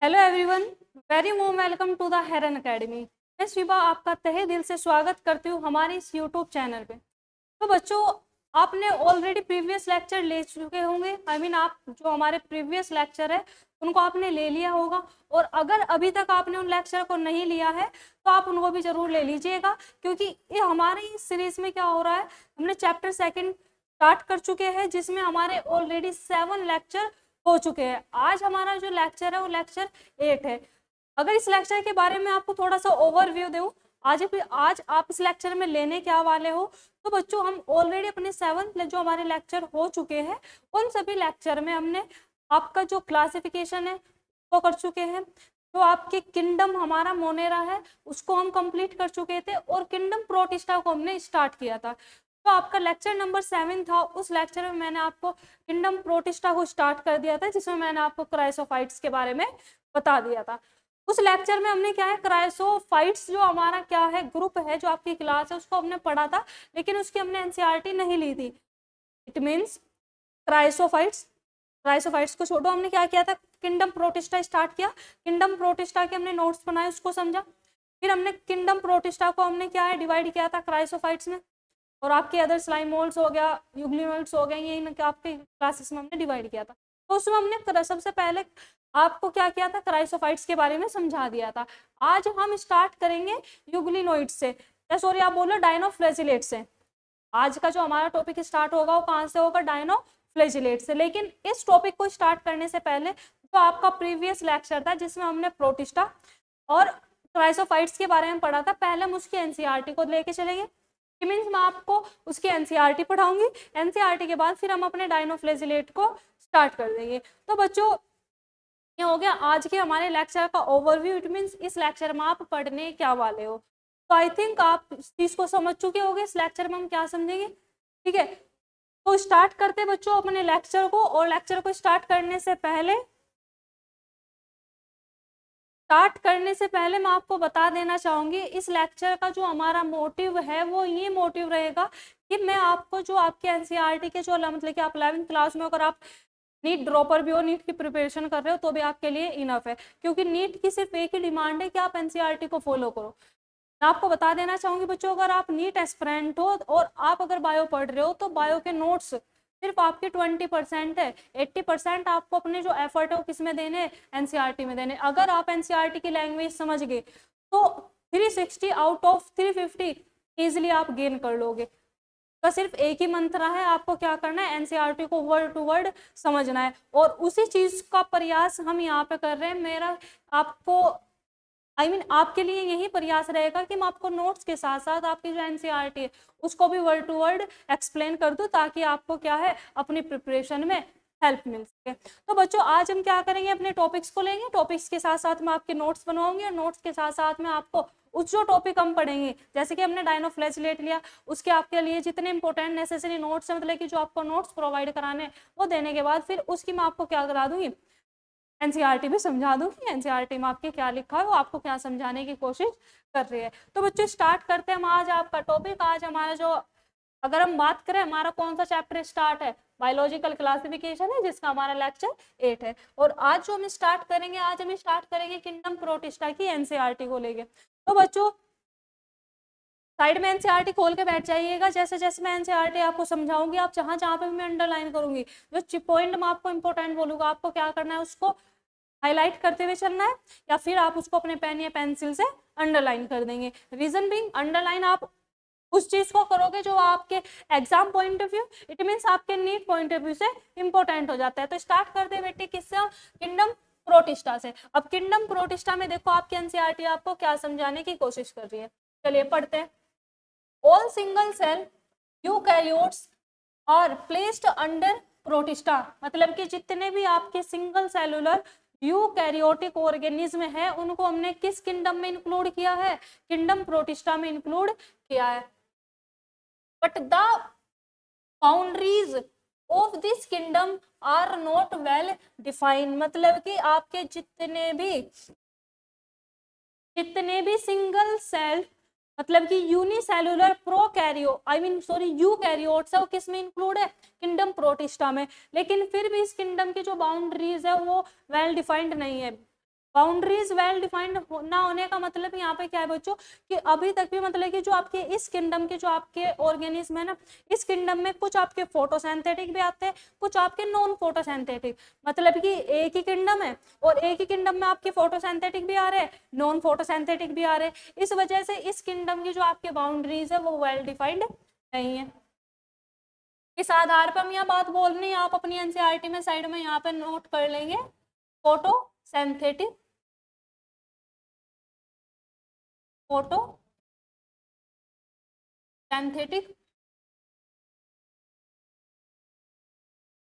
Hello everyone, very warm welcome to the Heron academy. मैं शिवा आपका तहे दिल से स्वागत करती हूँ हमारे इस यूट्यूब चैनल पे। तो बच्चों, आपने ऑलरेडी प्रीवियस लेक्चर ले चुके होंगे। आप जो हमारे प्रीवियस लेक्चर है उनको आपने ले लिया होगा। और अगर अभी तक आपने उन लेक्चर को नहीं लिया है तो आप उनको भी जरूर ले लीजिएगा, क्योंकि ये हमारे इस सीरीज में क्या हो रहा है, हमने चैप्टर सेकेंड स्टार्ट कर चुके हैं जिसमें हमारे ऑलरेडी 7 लेक्चर हो चुके हैं। आज हमारा जो लेक्चर है वो लेक्चर 8 है। अगर इस लेक्चर के बारे में आपको थोड़ा सा ओवरव्यू दूं, आज आप इस लेक्चर में लेने क्या वाले हो, तो बच्चों हम ऑलरेडी अपने 7 जो हमारे लेक्चर हो चुके हैं उन सभी लेक्चर में हमने आपका जो क्लासिफिकेशन है वो कर चुके हैं। जो आपके किंगडम हमारा मोनेरा है उसको हम कंप्लीट कर चुके थे और किंगडम प्रोटिस्टा को हमने स्टार्ट किया था। तो आपका लेक्चर नंबर 7 था। उस लेक्चर में मैंने आपको किंगडम प्रोटिस्टा को स्टार्ट कर दिया था, जिसमें मैंने आपको क्राइसोफाइट्स के बारे में बता दिया था। उस लेक्चर में हमने क्या है, क्राइसोफाइट्स जो हमारा क्या है ग्रुप है, जो आपकी क्लास है, उसको हमने पढ़ा था, लेकिन उसकी हमने एनसीईआरटी नहीं ली थी। इट मीन्स क्राइसोफाइट्स क्राइसोफाइट्स को छोड़ो, हमने क्या किया था, किंगडम प्रोटिस्टा स्टार्ट किया। किंगडम प्रोटिस्टा के हमने नोट्स बनाए, उसको समझा। फिर हमने किंगडम प्रोटिस्टा को हमने क्या है डिवाइड किया था क्राइसोफाइट्स में, और आपके अदर स्लाइमोल्ड्स हो गया, यूग्लिनोइड्स हो गए, ये आपके क्लासेस में हमने डिवाइड किया था। तो उसमें हमने सबसे पहले आपको क्या किया था, क्राइसोफाइट्स के बारे में समझा दिया था। आज हम स्टार्ट करेंगे यूग्लिनोइड्स से, सॉरी आप बोलो डायनोफ्लैजिलेट से। आज का जो हमारा टॉपिक स्टार्ट होगा वो कहाँ से होगा, डायनोफ्लैजिलेट से। लेकिन इस टॉपिक को स्टार्ट करने से पहले जो आपका प्रीवियस लेक्चर था जिसमें हमने प्रोटिस्टा और क्राइसोफाइट्स के बारे में पढ़ा था, पहले हम उसकी एनसीईआरटी को लेके चलेंगे। मीन्स मैं आपको उसकी एनसीईआरटी पढ़ाऊंगी। एनसीईआरटी के बाद फिर हम अपने डायनोफ्लैजिलेट को स्टार्ट कर देंगे। तो बच्चों, ये हो गया आज के हमारे लेक्चर का ओवरव्यू। इट मीन्स इस लेक्चर में आप पढ़ने क्या वाले हो। तो आई थिंक आप इस चीज को समझ चुके होंगे इस लेक्चर में हम क्या समझेंगे। ठीक है, तो स्टार्ट करते बच्चों अपने लेक्चर को। और लेक्चर को स्टार्ट करने से पहले मैं आपको बता देना चाहूंगी, इस लेक्चर का जो हमारा मोटिव है वो ये मोटिव रहेगा कि मैं आपको जो आपके एनसीईआरटी के जो मतलब कि आप 11वीं क्लास में अगर आप नीट ड्रॉपर भी हो, नीट की प्रिपरेशन कर रहे हो, तो भी आपके लिए इनफ है, क्योंकि नीट की सिर्फ एक ही डिमांड है कि आप एनसीईआरटी को फॉलो करो। मैं आपको बता देना चाहूंगी बच्चों, अगर आप नीट एस्पिरेंट हो और आप अगर बायो पढ़ रहे हो तो बायो के नोट्स सिर्फ आपके 20% है। 80% आपको अपने जो एफर्ट है वो किस में देने, एनसीईआरटी में देने। अगर आप एनसीईआरटी की लैंग्वेज समझ गए तो 360 आउट ऑफ 350 इजिली आप गेन कर लोगे। तो सिर्फ एक ही मंत्र है, आपको क्या करना है, एनसीईआरटी को वर्ड टू वर्ड समझना है। और उसी चीज का प्रयास हम यहाँ पे कर रहे हैं। मेरा आपको आपके लिए यही प्रयास रहेगा कि मैं आपको नोट्स के साथ साथ आपकी जो एनसीईआरटी है उसको भी वर्ड टू वर्ड एक्सप्लेन कर दूं, ताकि आपको क्या है अपनी प्रिपरेशन में हेल्प मिल सके। तो बच्चों, आज हम क्या करेंगे, अपने टॉपिक्स को लेंगे, टॉपिक्स के साथ साथ मैं आपके नोट्स बनवाऊंगी, और नोट्स के साथ साथ में आपको उस जो टॉपिक हम पढ़ेंगे, जैसे कि हमने डायनोफ्लैजिलेट लिया, उसके आपके लिए जितने इंपॉर्टेंट नेसेसरी नोट्स है, मतलब कि जो आपको नोट्स प्रोवाइड कराने वो देने के बाद फिर उसकी मैं आपको क्या करा दूंगी, एनसीईआरटी भी समझा दूंगी। एनसीईआरटी में आपके क्या लिखा है वो आपको क्या समझाने की कोशिश कर रही है। तो बच्चों, स्टार्ट करते हैं हम आज आपका टॉपिक। आज हमारा जो, अगर हम बात करें हमारा कौन सा चैप्टर स्टार्ट है, बायोलॉजिकल क्लासिफिकेशन है, जिसका हमारा लेक्चर 8 है। और आज जो हम स्टार्ट करेंगे, आज हम स्टार्ट करेंगे किंगडम प्रोटिस्टा की एनसीईआरटी को लेके। तो बच्चों, साइड में एनसीईआरटी खोल के बैठ जाइएगा। जैसे जैसे मैं एनसीईआरटी आपको समझाऊंगी, आप जहां जहां पे मैं अंडरलाइन करूंगी, जो पॉइंट मैं आपको इंपॉर्टेंट बोलूंगा, आपको क्या करना है, उसको हाईलाइट करते हुए चलना है, या फिर आप उसको अपने पेन या पेंसिल से अंडरलाइन कर देंगे। रीजन बीइंग, अंडरलाइन आप उस चीज को करोगे जो आपके exam point of view, it means आपके नीट पॉइंट ऑफ व्यू से इंपॉर्टेंट हो जाता है। तो स्टार्ट करते हैं बेटे किससे, किंगडम प्रोटिस्टा से। अब किंगडम प्रोटिस्टा में देखो आपकी एनसीईआरटी आपको क्या समझाने की कोशिश कर रही है, चलिए पढ़ते हैं। ऑल सिंगल सेल यूकैरियोट्स और प्लेस्ड अंडर प्रोटिस्टा, मतलब कि जितने भी आपके सिंगल सेलुलर यूकैरियोटिक ऑर्गेनिज्म है उनको हमने किस किंगडम में इंक्लूड किया है, किंगडम प्रोटिस्टा में इंक्लूड किया है। But the boundaries of this kingdom are not well defined, मतलब कि आपके जितने भी सिंगल सेल, मतलब कि यूनिसेलुलर यूकैरियोट्स है, वो किस में इंक्लूड है, किंगडम प्रोटिस्टा में। लेकिन फिर भी इस किंगडम की जो बाउंड्रीज है वो वेल डिफाइंड नहीं है। बाउंड्रीज वेल डिफाइंड ना होने का मतलब यहाँ पे क्या है बच्चों, कि अभी तक भी मतलब कि जो आपके इस किंगडम के जो आपके ऑर्गेनिज्म है ना, इस किंगडम में कुछ आपके फोटोसिंथेटिक भी आते हैं, कुछ आपके नॉन फोटोसिंथेटिक, मतलब कि एक ही किंगडम है और एक ही किंगडम में आपके फोटोसिंथेटिक भी आ रहे हैं, नॉन फोटोसिंथेटिक भी आ रहे हैं। इस वजह से इस किंगडम की जो आपके बाउंड्रीज है वो वेल डिफाइंड नहीं है। इस आधार पर हम यह बात बोल रहे हैं, आप अपनी एनसीईआरटी में साइड में यहाँ पे नोट कर लेंगे, photosynthetic, photosynthetic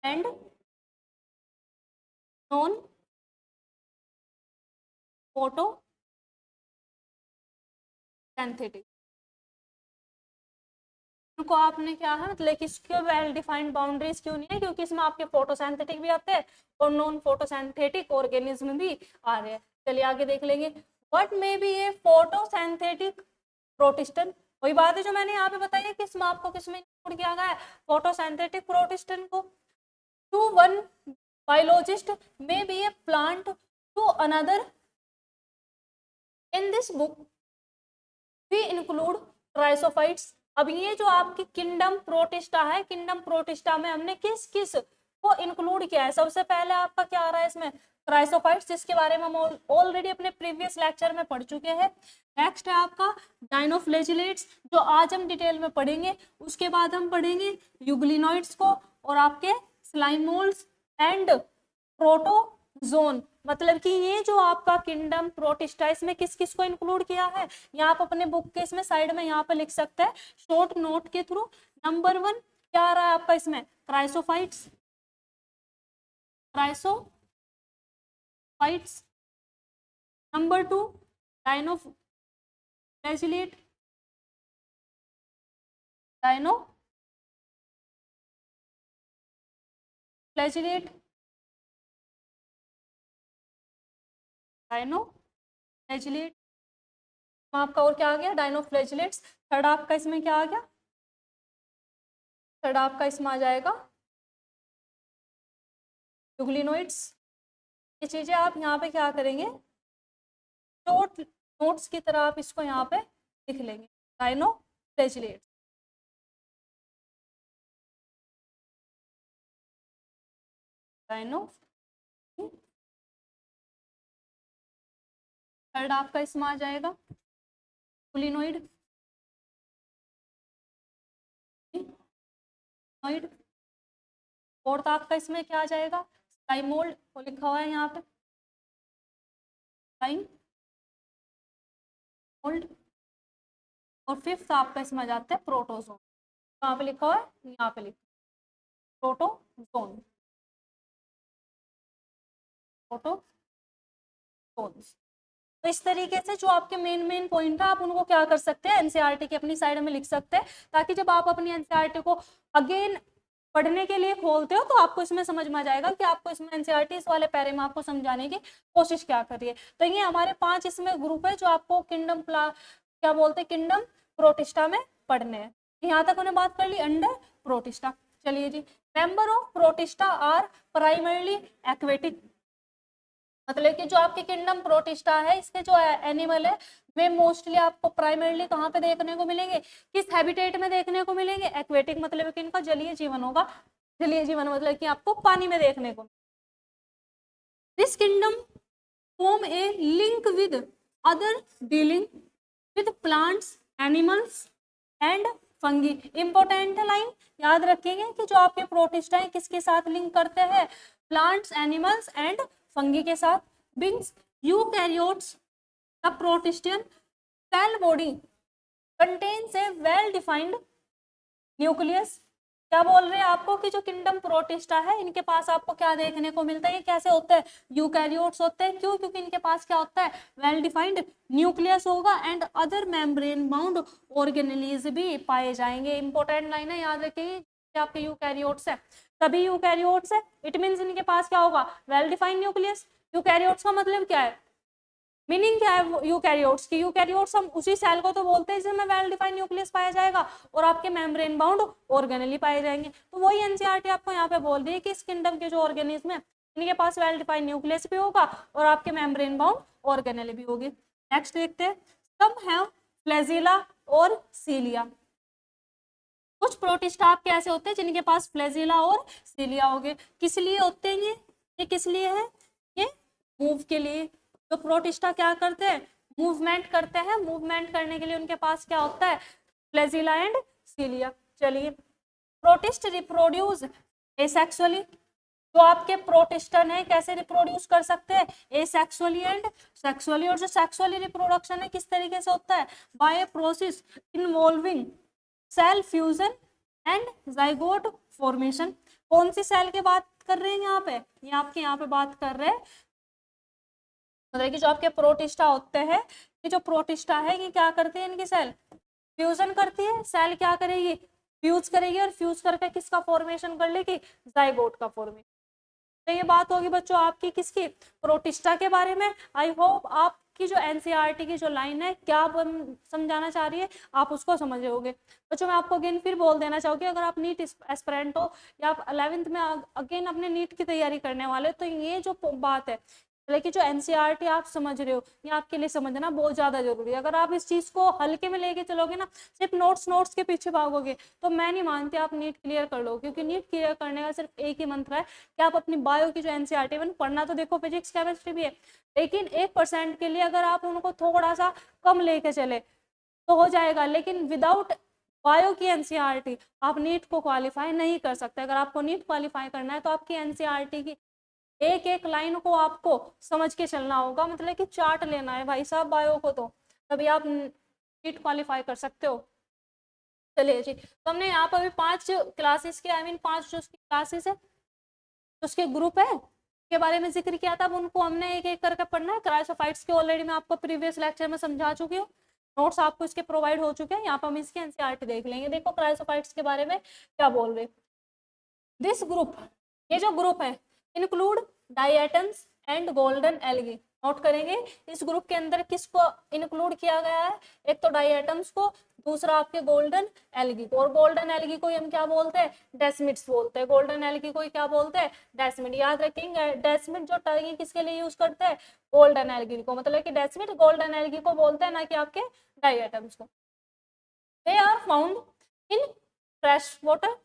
and non photosynthetic. इनको आपने क्या है मतलब कि इसके वेल डिफाइंड बाउंड्रीज क्यों नहीं है, क्योंकि इसमें आपके फोटोसिंथेटिक भी आते हैं और नॉन फोटोसिंथेटिक ऑर्गेनिज्म भी आ रहे हैं। चलिए आगे देख लेंगे, what may be a photosynthetic protistan. वही बात है जो मैंने यहाँ पे बताई है, किसमें आपको किसमें इंक्लूड किया गया है, फोटोसिंथेटिक प्रोटिस्टन को। To one biologist may be a plant to another, in this book we include chrysophytes. अब ये जो आपकी किंगडम प्रोटिस्टा है, किंगडम प्रोटिस्टा में हमने किस किस को इंक्लूड किया है, सबसे पहले आपका क्या आ रहा है इसमें, ट्राइसोफाइट्स, जिसके बारे में हम ऑलरेडी अपने प्रीवियस लेक्चर में पढ़ चुके हैं। नेक्स्ट है आपका डायनोफ्लैजिलेट्स, जो आज हम डिटेल में पढ़ेंगे। उसके बाद हम पढ़ेंगे यूग्लिनोइड्स को और आपके स्लाइम मोल्ड्स एंड प्रोटोजोन। मतलब कि ये जो आपका किंगडम प्रोटिस्टा, इसमें किस किस को इंक्लूड किया है, यहाँ आप अपने बुक के इसमें साइड में यहाँ पे लिख सकते हैं शॉर्ट नोट के थ्रू। नंबर 1 क्या आ रहा है आपका इसमें, chrysophytes, chrysophytes. Number 2 dinoflagellate, dinoflagellate, dinoflagellate आपका, और क्या आ गया, डायनोफ्लैजिलेट्स। थर्ड आपका इसमें क्या आ गया, थर्ड आपका इसमें आ जाएगा यूग्लिनोइड्स। ये चीजें आप यहाँ पे क्या करेंगे, शॉर्ट नोट्स की तरह आप इसको यहाँ पे लिख लेंगे, डायनोफ्लैजिलेट्स। डायनो, थर्ड आपका इसमें आ जाएगा यूग्लिनोइड, फोर्थ आपका इसमें क्या आ जाएगा, स्लाइमोल्ड, वो लिखा हुआ है यहाँ पे स्लाइम मोल्ड। और फिफ्थ आपका इसमें आ जाता है प्रोटोजोन, कहाँ पे लिखा हुआ है, यहाँ पे लिखा प्रोटोजोन, प्रोटोजोन। तो इस तरीके से जो आपके मेन मेन पॉइंट है आप उनको क्या कर सकते हैं, एनसीईआरटी की अपनी साइड में लिख सकते हैं, ताकि जब आप अपनी एनसीईआरटी को अगेन पढ़ने के लिए खोलते हो तो आपको इसमें समझ में आ जाएगा कि आपको इसमें एनसीईआरटी इस वाले पैरे में आपको समझाने की कोशिश क्या कर रही है। तो ये हमारे 5 इसमें ग्रुप है जो आपको किंगडम क्या बोलते हैं, किंगडम प्रोटिस्टा में पढ़ने हैं। यहाँ तक उन्हें बात कर ली अंडर प्रोटिस्टा। चलिए जी, member of Protista are primarily aquatic, मतलब कि जो आपके किंगडम प्रोटिस्टा है इसके जो एनिमल है वे मोस्टली आपको प्राइमरली कहाँ पे देखने को मिलेंगे, किस हैबिटेट में देखने को मिलेंगे, एक्वेटिक मतलब कि इनका जलीय जीवन होगा, जलीय जीवन मतलब कि आपको पानी में देखने को। This kingdom form A link with other dealing with plants, animals and fungi. Important line याद रखेंगे कि जो आपके प्रोटिस्टा है किसके साथ लिंक करते हैं, प्लांट्स, एनिमल्स एंड फंगी के साथ। Beings eukaryotes, the protistan cell body contains a well defined nucleus. क्या बोल रहे हैं आपको कि जो किंगडम प्रोटिस्टा है इनके पास आपको क्या देखने को मिलता है, ये कैसे होता है, यूकैरियोट्स होते हैं। क्यों, क्योंकि इनके पास क्या होता है, वेल डिफाइंड न्यूक्लियस होगा and other membrane bound organelles भी पाए जाएंगे। इंपॉर्टेंट लाइन है, याद रखिए आपके यूकैरियोट्स है, सभी यूकैरियोट्स है, इट मींस इनके पास क्या होगा, वेल डिफाइंड न्यूक्लियस। यूकैरियोट्स का मतलब क्या है, मीनिंग क्या है यूकैरियोट्स की, यूकैरियोट्स हम उसी सेल को तो बोलते हैं जिसमें वेल डिफाइंड न्यूक्लियस पाया जाएगा और आपके मेम्ब्रेन बाउंड ऑर्गेनेली पाए जाएंगे। तो वही एनसीईआरटी आपको यहाँ पे बोल रही है कि इस किंगडम के जो ऑर्गेनिज्म है इनके पास वेल डिफाइंड न्यूक्लियस भी होगा और आपके मेम्ब्रेन बाउंड ऑर्गेनेल भी होगी। नेक्स्ट देखते हैं, सम हैव फ्लैजिला और सीलिया। कुछ प्रोटिस्टा आपके ऐसे होते हैं जिनके पास फ्लैजिला और सीलिया हो गए। किस लिए होते हैं ये किस लिए है? ये मूव के लिए। तो प्रोटिस्टा क्या करते हैं? मूवमेंट करते हैं। मूवमेंट करने के लिए उनके पास क्या होता है? Flagella and cilia. चलिए, प्रोटिस्ट रिप्रोड्यूस एसेक्सुअली। जो आपके प्रोटिस्टन है कैसे रिप्रोड्यूस कर सकते हैं? Asexually and sexually. और जो सेक्सुअली रिप्रोडक्शन है किस तरीके से होता है? By a process involving cell fusion and zygote formation. कौन सी सेल की बात कर रहे हैं यहाँ पे? ये आपके यहाँ पे बात कर रहे हैं मतलब कि जो आपके प्रोटिस्टा होते हैं, ये जो प्रोटिस्टा है ये क्या करते हैं? इनकी सेल फ्यूजन करती है। सेल क्या करेगी? फ्यूज करेगी और फ्यूज करके किसका फॉर्मेशन कर लेगी? जाइगोट का फॉर्मेशन। तो ये बात होगी बच्चों आपकी किसकी? प्रोटिस्टा के बारे में। आई होप आपकी जो एनसीईआरटी की जो लाइन है क्या समझाना चाह रही है आप उसको समझ रहे होगे। बच्चों मैं आपको अगेन फिर बोल देना चाहूँगी, अगर आप नीट एस्पिरेंट हो या आप 11th में अगेन अपने नीट की तैयारी करने वाले तो ये जो बात है लेकिन जो एनसीईआरटी आप समझ रहे हो ये आपके लिए समझना बहुत ज्यादा जरूरी है। अगर आप इस चीज को हल्के में लेके चलोगे ना, सिर्फ नोट्स के पीछे भागोगे तो मैं नहीं मानती आप नीट क्लियर कर लो। क्योंकि नीट क्लियर करने का सिर्फ एक ही मंत्र है कि आप अपनी बायो की जो एनसीईआरटी है पढ़ना तो देखो फिजिक्स केमिस्ट्री भी है, लेकिन 1% के लिए अगर आप उनको थोड़ा सा कम लेके चले तो हो जाएगा। लेकिन विदाउट बायो की एनसीईआरटी आप नीट को क्वालिफाई नहीं कर सकते। अगर आपको नीट क्वालिफाई करना है तो आपकी एनसीईआरटी की एक एक लाइन को आपको समझ के चलना होगा। मतलब कि चार्ट लेना है भाई साहब बायो को, तो तभी आप नीट क्वालिफाई कर सकते हो। चलिए जी, तो हमने यहाँ पर अभी 5 क्लासेस के आई मीन 5 जो उसकी क्लासेस है उसके ग्रुप है के बारे में जिक्र किया था, अब उनको हमने एक एक करके पढ़ना है। क्राइसोफाइट्स के ऑलरेडी मैं आपको प्रीवियस लेक्चर में समझा चुकी हूँ, नोट्स आपको इसके प्रोवाइड हो चुके हैं। यहाँ पर हम इसकी एनसीईआरटी देख लेंगे। देखो क्राइसोफाइट्स के बारे में क्या बोल रहे। दिस ग्रुप, ये जो ग्रुप है, include diatoms and golden algae. Note करेंगे इस ग्रुप के अंदर किसको इंक्लूड किया गया है? एक तो डाइएटम्स को, दूसरा आपके गोल्डन एल्गी को। और गोल्डन एल्गी को हम क्या बोलते हैं? डेस्मिड्स बोलते हैं। गोल्डन एल्गी को क्या बोलते हैं? डेस्मिड। याद रखेंगे डेस्मिड जो टर्म किसके लिए यूज करते हैं? गोल्डन एल्गी को। मतलब कि डेस्मिड गोल्डन एल्गी को बोलते हैं, ना कि आपके डाइएटम्स को। They are found in fresh water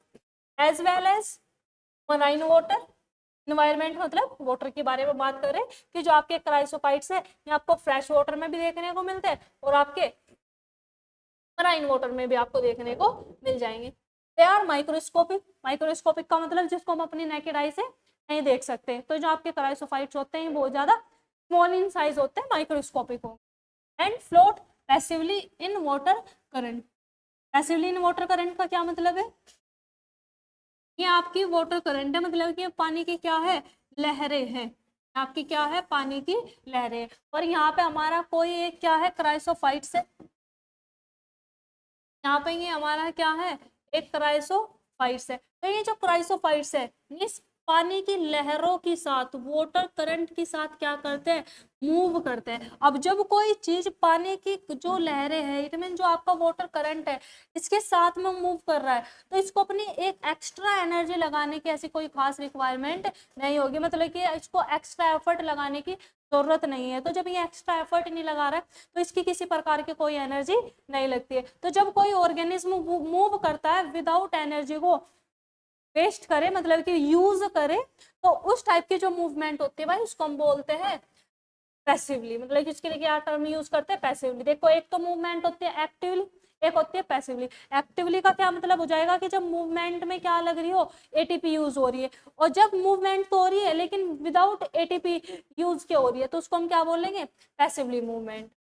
as well as marine water. Environment मतलब वाटर के बारे में बात कर रहे हैं कि जो आपके क्राइसोफाइट्स है ये आपको फ्रेश वाटर में भी देखने को मिलते हैं और आपके मराइन वाटर में भी आपको देखने को मिल जाएंगे। They are microscopic. माइक्रोस्कोपिक का मतलब जिसको हम अपनी नेकेड आई से नहीं देख सकते। तो जो आपके क्राइसोफाइट्स होते हैं बहुत ज्यादा स्मॉल इन साइज होते हैं, माइक्रोस्कोपिक हो। And float passively in water current. Passively in water current का क्या मतलब है? ये आपकी वाटर करंट है, मतलब कि पानी की क्या है? लहरें हैं। आपकी क्या है? पानी की लहरें। और यहाँ पे हमारा कोई एक क्या है? क्राइसोफाइट्स है। यहाँ पे ये हमारा क्या है? एक क्राइसोफाइट्स है। तो ये जो क्राइसोफाइट्स है इस पानी की लहरों के साथ वाटर करंट के साथ क्या करते हैं? मूव करते हैं। अब जब कोई चीज पानी की जो लहरें हैं इट मीन जो आपका वाटर करंट है इसके साथ में मूव कर रहा है तो इसको अपनी एक एक्स्ट्रा एनर्जी लगाने की ऐसी कोई खास रिक्वायरमेंट नहीं होगी। मतलब कि इसको एक्स्ट्रा एफर्ट लगाने की जरूरत नहीं है। तो जब ये एक्स्ट्रा एफर्ट नहीं लगा रहा है तो इसकी किसी प्रकार की कोई एनर्जी नहीं लगती है। तो जब कोई ऑर्गेनिज्म मूव करता है विदाउट एनर्जी को वेस्ट करे, मतलब कि यूज करे, तो उस टाइप की जो मूवमेंट होती है भाई उसको हम बोलते हैं पैसिवली। मतलब कि इसके लिए क्या टर्म यूज करते हैं? पैसिवली। देखो एक तो मूवमेंट होती है एक्टिवली, एक होती है पैसिवली। एक्टिवली का क्या मतलब हो जाएगा कि जब मूवमेंट में क्या लग रही हो? एटीपी यूज हो रही है। और जब मूवमेंट तो हो रही है लेकिन विदाउट एटीपी यूज के हो रही है तो उसको हम क्या बोलेंगे? Passively movement.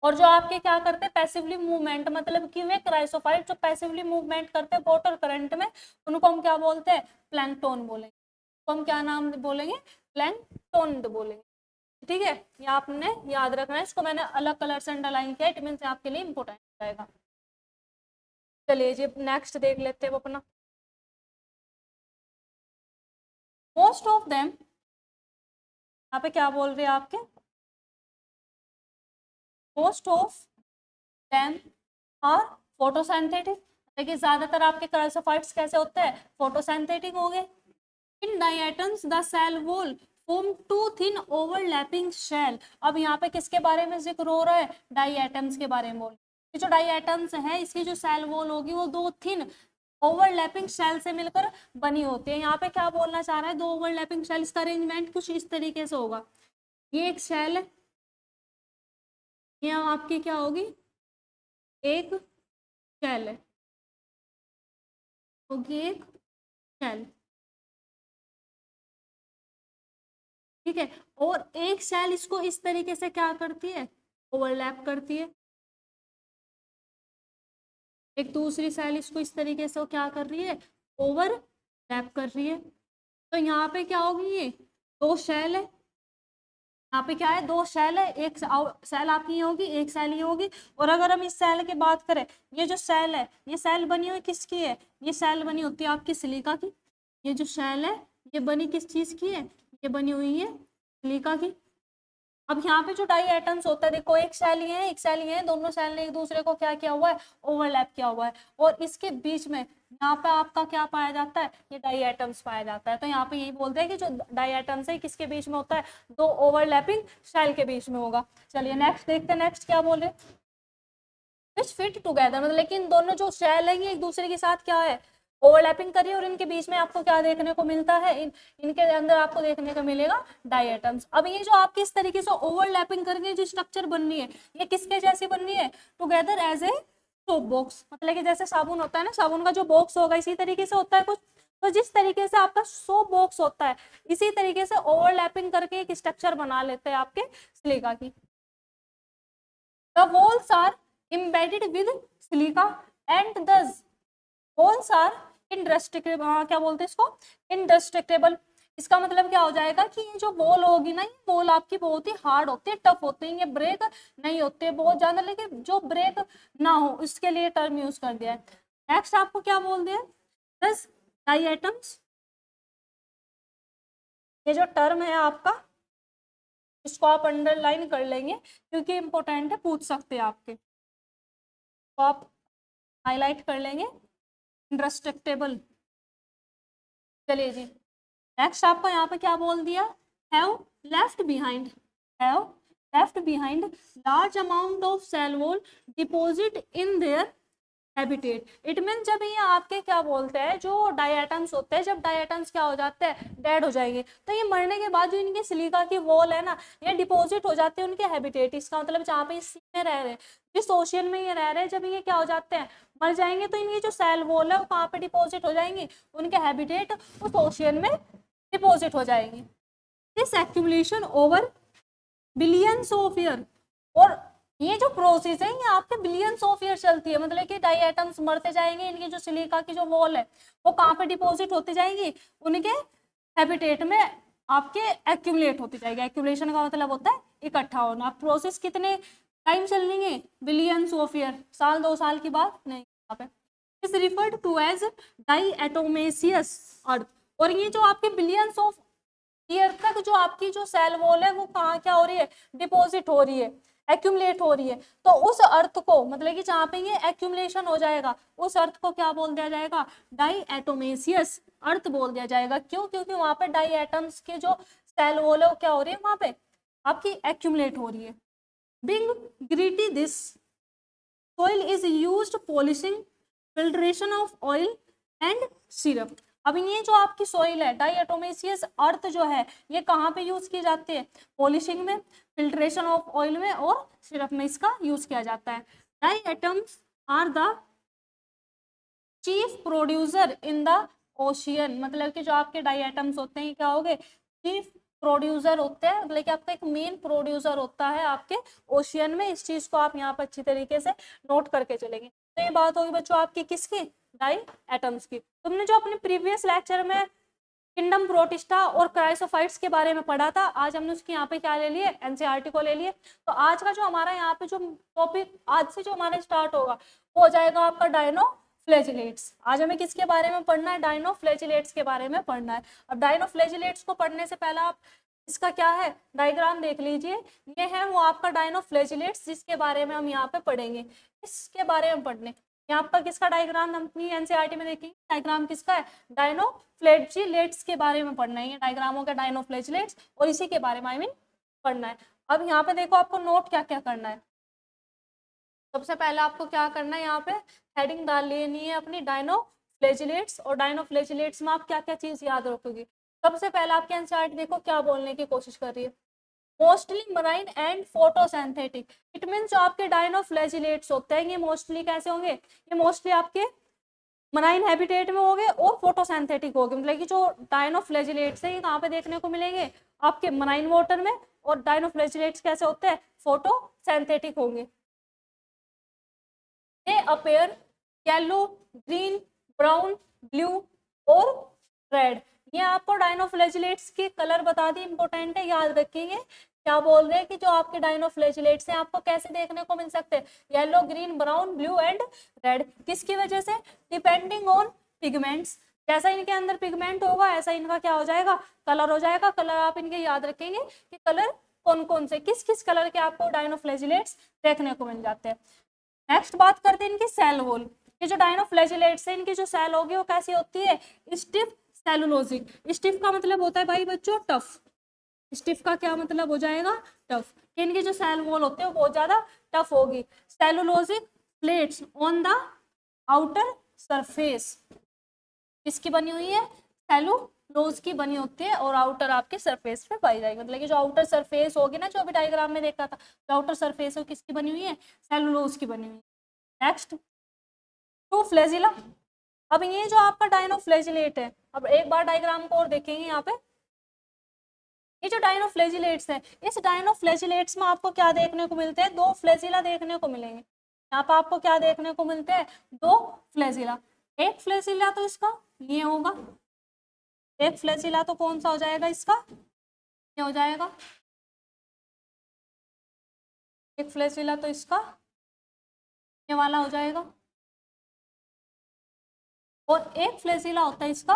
और जो आपके क्या करते हैं? पैसिवली मूवमेंट मतलब कि वे क्राइसोफाइट जो पैसिवली मूवमेंट करते हैं वाटर करंट में उनको हम क्या बोलते हैं? प्लैंकटन बोलेंगे। तो हम क्या नाम बोलेंगे? प्लैंकटन बोलेंगे। ठीक है, ये आपने याद रखना है। इसको मैंने अलग कलर से अंडरलाइन किया, इट मीन आपके लिए इंपॉर्टेंट रहेगा। चलिए जी नेक्स्ट देख लेते हैं वो अपना। मोस्ट ऑफ देम, यहाँ पे क्या बोल रहे हैं आपके? Most of them are photosynthetic. देखिए ज्यादातर आपके क्राइसोफाइट्स कैसे होते हैं? फोटोसिंथेटिक हो गए। In diatoms the cell wall form two thin overlapping shell. अब यहाँ पे किसके बारे में जिक्र हो रहा है? डाइएटम्स के बारे में बोल। ये जो डाइएटम्स है इसकी जो सेल वॉल होगी वो दो थिन ओवरलैपिंग शेल से मिलकर बनी होती है। यहाँ पे क्या बोलना चाह रहा है? दो ओवरलैपिंग शेल, इसका अरेंजमेंट कुछ इस तरीके से होगा। ये एक शेल है, ये आपकी क्या होगी? एक शेल है, होगी एक शेल, ठीक है। और एक सेल इसको इस तरीके से क्या करती है? ओवरलैप करती है। एक दूसरी सेल इसको इस तरीके से वो क्या कर रही है? ओवरलैप कर रही है। तो यहाँ पे क्या होगी? ये दो सेल है, यहाँ पे क्या है? दो सेल है, एक सेल आपकी ये होगी, एक सेल ये होगी। और अगर हम इस सेल की बात करें, ये जो सेल है, ये सेल बनी हुई किसकी है? ये सेल बनी होती है आपकी सिलिका की। ये जो सेल है ये बनी किस चीज की है? ये बनी हुई है सिलिका की। अब यहाँ पे जो डाई एटम्स होता है, देखो एक सेल ये है, एक सेल ये है, दोनों सेल ने एक दूसरे को क्या किया हुआ है? ओवरलैप किया हुआ है। और इसके बीच में यहाँ पे आपका क्या पाया जाता है? ये डाई एटम्स पाया जाता है। तो यहाँ पे यही बोलते हैं कि जो डाई एटम्स है किसके बीच में होता है? दो ओवरलैपिंग सेल के बीच में होगा। चलिए नेक्स्ट देखते हैं, नेक्स्ट क्या बोले? विच फिट टुगेदर, मतलब लेकिन दोनों जो सेल है ये एक दूसरे के साथ क्या है? ओवरलैपिंग करिए। और इनके बीच में आपको क्या देखने को मिलता है? इनके अंदर आपको देखने को मिलेगा डाइएटम्स। अब ये जो आपकी इस तरीके से ओवरलैपिंग करके जो स्ट्रक्चर बन रही है, ये किसके जैसी बन रही है? Together as a soap box, मतलब कि जैसे साबुन होता है ना, साबुन का जो बॉक्स होगा इसी तरीके से होता है कुछ। तो जिस तरीके से आपका सोप बॉक्स होता है, इसी तरीके से ओवरलैपिंग करके एक स्ट्रक्चर बना लेते हैं आपके सिलिका की। The walls are embedded with silica and thus walls are indestructible। क्या बोलते हैं इसको? indestructible। इसका मतलब क्या हो जाएगा कि ये जो वॉल होगी ना, ये वॉल आपकी बहुत ही हार्ड होती है, टफ होती है, ये ब्रेक नहीं होते बहुत ज्यादा, लेकिन जो ब्रेक ना हो इसके लिए टर्म यूज कर दिया है। नेक्स्ट आपको क्या बोल दिया? दस डाई एटम्स। ये जो टर्म है आपका, इसको आप अंडरलाइन कर लेंगे क्योंकि इंपॉर्टेंट है, पूछ सकते हैं आपके, तो आप हाईलाइट कर लेंगे। इंडेस्ट्रक्टिबल। चलिए जी, नेक्स्ट आपको यहाँ पे क्या बोल दिया? Have left behind, have left behind large amount of cell wall deposit in their habitat. It mean जब ये आपके क्या बोलते हैं, जो डाइएटम्स होते हैं, जब डाइएटम्स क्या हो जाते हैं? डेड हो जाएंगे, तो ये मरने के बाद जो इनके सिलिका की वॉल है ना, ये डिपॉजिट हो जाती है उनके हैबिटेट। इसका मतलब जहाँ पे इसी में रह रहे हैं, जिस ओशियन में ये रह रहे हैं, जब ये क्या हो जाते हैं? मर जाएंगे, तो इनकी जो सेल वॉल है वो कहाँ पे डिपॉजिट हो जाएंगी? उनके हैबिटेट उस ओशियन में डिपॉजिट हो जाएंगी। This accumulation over billions of year, और ये जो प्रोसेस है ये आपके बिलियंस ऑफ ईयर चलती है, मतलब कि डाई एटम्स मरते जाएंगे, इनकी जो सिलिका की जो वॉल है वो कहाँ पे डिपॉजिट होती जाएंगी? उनके हैबिटेट में आपके एक्यूमुलेट होती जाएगी। एक्यूमुलेशन का मतलब होता है इकट्ठा होना। प्रोसेस कितने टाइम चलेंगे? बिलियंस ऑफ ईयर, साल 2 साल की बात नहीं। यहाँ पे is referred to as diatomaceous earth. और ये जो आपके बिलियंस ऑफ ईयर तक जो आपकी जो सेल वॉल है वो कहाँ क्या हो रही है? डिपॉजिट हो रही है, एक्यूमुलेट हो रही है। तो उस अर्थ को, मतलब कि जहाँ पे ये एक्यूमुलेशन हो जाएगा, उस अर्थ को क्या बोल दिया जाएगा? डाई एटोमेसियस अर्थ बोल दिया जाएगा। क्यों? क्योंकि वहां पे डाई एटम्स के जो सेल वॉल है वो क्या हो रही है? वहां पे आपकी एक्यूमुलेट हो रही है। Being gritty this soil is used polishing, filtration of oil and syrup। अब ये जो आपकी सोइल है, डाइएटोमेसियस अर्थ जो है, ये कहाँ पे यूज की जाती है? पॉलिशिंग में, फिल्ट्रेशन ऑफ ऑयल में और सिरप में इसका यूज किया जाता है। Diatoms are the chief producer in the ocean, मतलब कि जो आपके डाई एटम्स होते हैं क्या हो गए? चीफ प्रोड्यूसर होते हैं, मतलब कि आपका एक मेन प्रोड्यूसर होता है आपके ओशियन में। इस चीज को आप यहाँ पर अच्छी तरीके से नोट करके चलेंगे। तो ये बात होगी बच्चों आपकी किसकी? डाई एटम्स की। तुमने जो अपने प्रीवियस लेक्चर में किंगडम प्रोटिस्टा और क्राइसोफाइट्स के बारे में पढ़ा था, आज हमने उसकी यहाँ पे क्या ले लिए? एनसीईआरटी को ले लिए। तो आज का जो हमारा यहाँ पे जो टॉपिक आज से जो हमारा स्टार्ट होगा वो हो जाएगा आपका डायनोफ्लैजिलेट्स। आज हमें किसके बारे में पढ़ना है? डायनोफ्लैजिलेट्स के बारे में पढ़ना है। अब डायनोफ्लैजिलेट्स को पढ़ने से पहले आप इसका क्या है? डायग्राम देख लीजिए। ये है वो आपका डायनोफ्लैजिलेट्स जिसके बारे में हम यहाँ पे पढ़ेंगे। इसके बारे में पढ़ने यहाँ पर किसका डायग्राम हम अपनी एनसीईआरटी में देखेंगे, डायग्राम किसका है, डायनोफ्लैजिलेट्स के बारे में पढ़ना है, ये डायग्रामों का डायनोफ्लैजिलेट्स और इसी के बारे में आई मीन पढ़ना है। अब यहाँ पे देखो आपको नोट क्या क्या करना है। सबसे पहले आपको क्या करना है, यहाँ पे हेडिंग डाल लेनी है अपनी डायनोफ्लैजिलेट्स, और डायनोफ्लैजिलेट्स में आप क्या क्या चीज याद रखोगे। सबसे पहले आपके एनसीईआरटी देखो क्या बोलने की कोशिश कर रही है, mostly marine and photosynthetic. It mean जो आपके डायनोफ्लैजिलेट्स होते हैं ये मोस्टली कैसे होंगे, ये मोस्टली आपके मराइन हैबिटेट में होंगे और फोटोसिंथेटिक होंगे। मतलब कि जो डायनोफ्लैजिलेट्स है ये कहाँ पे देखने को मिलेंगे, आपके मराइन वाटर में, और डायनोफ्लैजिलेट्स कैसे होते हैं, फोटोसिंथेटिक होंगे। दे appear yellow, green, brown, blue और रेड। ये आपको डायनोफ्लैजिलेट्स के कलर बता दी, इंपॉर्टेंट है, याद रखेंगे। क्या बोल रहे हैं कि जो आपके डायनोफ्लैजिलेट्स हैं आपको कैसे देखने को मिल सकते हैं, yellow, green, brown, blue and red. किसकी वजह से, डिपेंडिंग ऑन पिगमेंट्स, जैसा इनके अंदर पिगमेंट होगा ऐसा इनका क्या हो जाएगा, कलर हो जाएगा। कलर आप इनके याद रखेंगे कि कलर कौन कौन से, किस किस कलर के आपको डायनोफ्लैजिलेट्स देखने को मिल जाते हैं। नेक्स्ट बात करते हैं इनकी सेल वॉल। ये जो डायनोफ्लैजिलेट्स है इनकी जो सेल होगी वो कैसी होती है, स्टिफ सेलुलोजिक। स्टिफ का मतलब होता है भाई बच्चों टफ, स्टिफ का क्या मतलब हो जाएगा, टफ। इनकी जो सेल वॉल होते हैं वो बहुत ज्यादा टफ होगी। Cellulosic plates on the outer surface, किसकी बनी हुई है, सेलुलोज की बनी होती है, और आउटर आपके सरफेस पे पाई जाएगी। मतलब कि जो आउटर सरफेस होगी ना, जो अभी डायग्राम में देखा था, जो आउटर सरफेस है किसकी बनी हुई है, सेलुलोज की बनी हुई है। Next two flagella. अब ये जो आपका डायनोफ्लैजिलेट है, अब एक बार डायग्राम को और देखेंगे यहाँ पे, ये जो डायनोफ्लैजिलेट्स है, इस डायनोफ्लैजिलेट्स में आपको क्या देखने को मिलते हैं, दो फ्लैजिला देखने को मिलेंगे। यहाँ पे आपको क्या देखने को मिलते हैं, दो फ्लैजिला। एक फ्लैजिला तो इसका ये होगा, एक फ्लैजिला तो कौन सा हो जाएगा इसका, ये हो जाएगा। एक फ्लैजिला तो इसका ये वाला हो जाएगा, और एक फ्लैजिला होता है इसका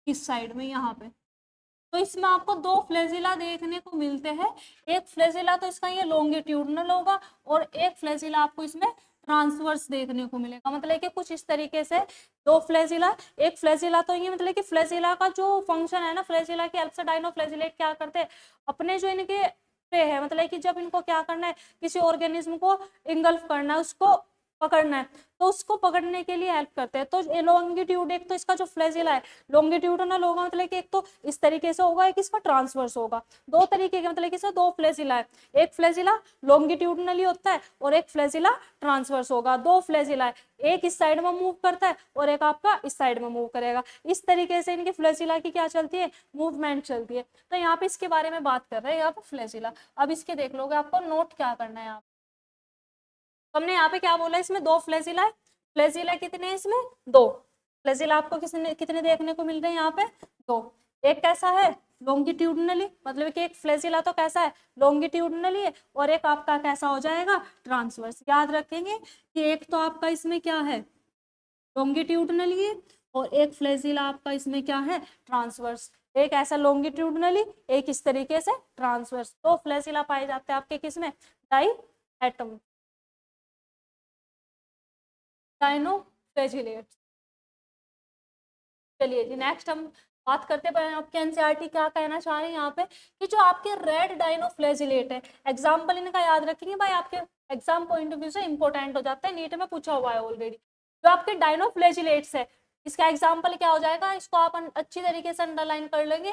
इस साइड में यहाँ पे। तो इसमें आपको दो फ्लैजिला देखने को मिलते हैं। एक फ्लैजिला तो इसका ये लॉन्गिट्यूडनल होगा, और एक फ्लैजिला आपको इसमें ट्रांसवर्स देखने को मिलेगा। मतलब कि कुछ इस तरीके से दो फ्लैजिला, एक फ्लैजिला तो ये मतलब कि फ्लैजिला का जो फंक्शन है ना, फ्लैजिला की हेल्प से डायनोफ्लैजिलेट क्या करते हैं, अपने जो इनके पे है, मतलब कि जब इनको क्या करना है, किसी ऑर्गेनिज्म को इंगल्फ करना है, उसको पकड़ना है, तो उसको पकड़ने के लिए हेल्प करते हैं। तो ये लॉन्गिट्यूड, एक तो इसका जो फ्लैजिला है लॉन्गिट्यूडनल होगा, मतलब कि एक तो इस तरीके से होगा, एक इसका ट्रांसवर्स होगा। दो तरीके के, मतलब कि इसमें दो फ्लैजिला है, एक फ्लैजिला लॉन्गिट्यूडनली होता है और एक फ्लैजिला ट्रांसवर्स होगा। दो फ्लैजिला है, एक इस साइड में मूव करता है और एक आपका इस साइड में मूव करेगा। इस तरीके से इनकी फ्लैजिला की क्या चलती है, मूवमेंट चलती है। तो यहाँ पे इसके बारे में बात कर रहे हैं, यहाँ पे फ्लैजिला। अब इसके देख लोगे, आपको नोट क्या करना है। यहाँ हमने यहाँ पे क्या बोला, इसमें दो फ्लैजिला है। फ्लैजिला कितने हैं इसमें, दो फ्लैजिला आपको कितने कितने देखने को मिल रहे हैं यहाँ पे, दो। एक कैसा है, लॉन्गिट्यूडनली, मतलब कि एक फ्लैजिला तो कैसा है, लॉन्गिट्यूडनली है, और एक आपका कैसा हो जाएगा, ट्रांसवर्स। याद रखेंगे कि एक तो आपका इसमें क्या है, लॉन्गिट्यूडनली है, और एक फ्लैजिला आपका इसमें क्या है, ट्रांसवर्स। एक ऐसा लॉन्गिट्यूडनली, एक इस तरीके से ट्रांसवर्स। दो फ्लैजिला पाए जाते हैं आपके किसमें, डाईएटम, डायनोफ्लैजिलेट्स। चलिए जी, नेक्स्ट हम बात करते हैं आपके एनसीईआरटी क्या कहना चाह रहे हैं यहाँ पे, कि जो आपके रेड डायनोफ्लैजिलेट है, एग्जाम्पल इनका याद रखेंगे भाई, आपके एग्जाम पॉइंट ऑफ व्यू से इंपॉर्टेंट हो जाता है, नीट में पूछा हुआ है ऑलरेडी। जो आपके डायनोफ्लैजिलेट्स है, इसका एग्जाम्पल क्या हो जाएगा, इसको आप अच्छी तरीके से अंडरलाइन कर लेंगे,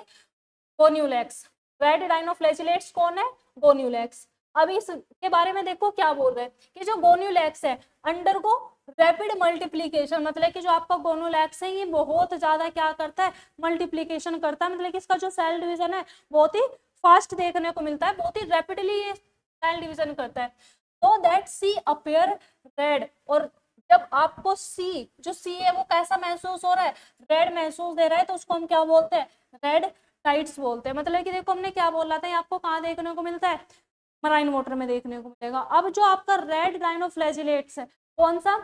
गोन्यूलैक्स। रेड डायनोफ्लैजिलेट्स कौन है, गोन्यूलैक्स। अब इसके बारे में देखो क्या बोल रहे हैं, कि जो गोन्यूलैक्स है अंडरगो रैपिड मल्टीप्लीकेशन, मतलब कि जो आपका गोनोलैक्स है ये बहुत ज्यादा क्या करता है, मल्टीप्लीकेशन करता है। मतलब कि इसका जो सेल डिवीजन है बहुत ही फास्ट देखने को मिलता है, बहुत ही रैपिडली ये सेल डिवीजन करता है। तो दैट सी अपेयर रेड, और जब आपको सी, जो सी है वो कैसा महसूस हो रहा है, रेड महसूस दे रहा है, तो उसको हम क्या बोलते हैं, रेड टाइट्स बोलते हैं। मतलब कि देखो हमने क्या बोला था, ये आपको कहाँ देखने को मिलता है, मराइन वाटर में देखने को मिलेगा। अब जो आपका रेड डायनोफ्लैजिलेट्स है, कौन सा,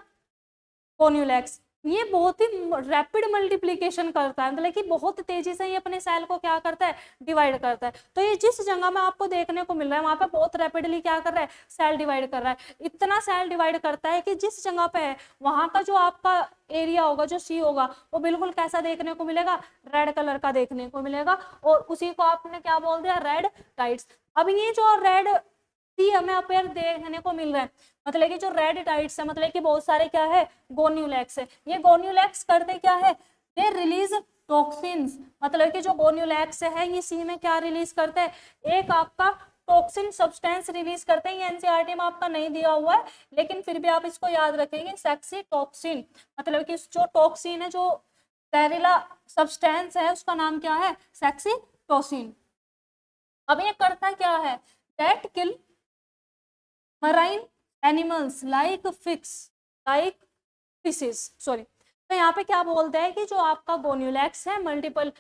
गोन्यूलैक्स, ये बहुत ही रैपिड मल्टीप्लिकेशन करता है, मतलब कि बहुत तेजी से ये अपने सेल को क्या करता है, डिवाइड करता है। तो ये जिस जगह में आपको देखने को मिल रहा है वहां पे बहुत रैपिडली क्या कर रहा है, सेल डिवाइड कर रहा है। इतना सेल डिवाइड करता है कि जिस जगह पे है वहां का जो आपका एरिया होगा, जो सी होगा, वो बिल्कुल कैसा देखने को मिलेगा, रेड कलर का देखने को मिलेगा, और उसी को आपने क्या बोल दिया, रेड टाइड्स। अब ये जो रेड सी हमें अपेयर देखने को मिल रहा है, मतलब कि जो रेड टाइड्स है, मतलब कि बहुत सारे क्या है, गोन्यूलैक्स है। ये गोन्यूलैक्स करते क्या है, दे रिलीज टॉक्सिन्स, मतलब कि जो गोन्यूलैक्स है ये सी में क्या रिलीज करते हैं, एक आपका टॉक्सिन सब्सटेंस रिलीज करते हैं। ये एनसीईआरटी में आपका नहीं दिया हुआ है, लेकिन फिर भी आप इसको याद रखेंगे, सेक्सी टॉक्सिन, मतलब कि जो टॉक्सिन है, जो जहरीला सब्सटेंस है, उसका नाम क्या है, सेक्सी टॉक्सिन। अब ये करता क्या है, that kill marine animals like fishes, sorry. तो यहाँ पे क्या बोलते हैं कि जो आपका गोन्यूलैक्स है मल्टीपल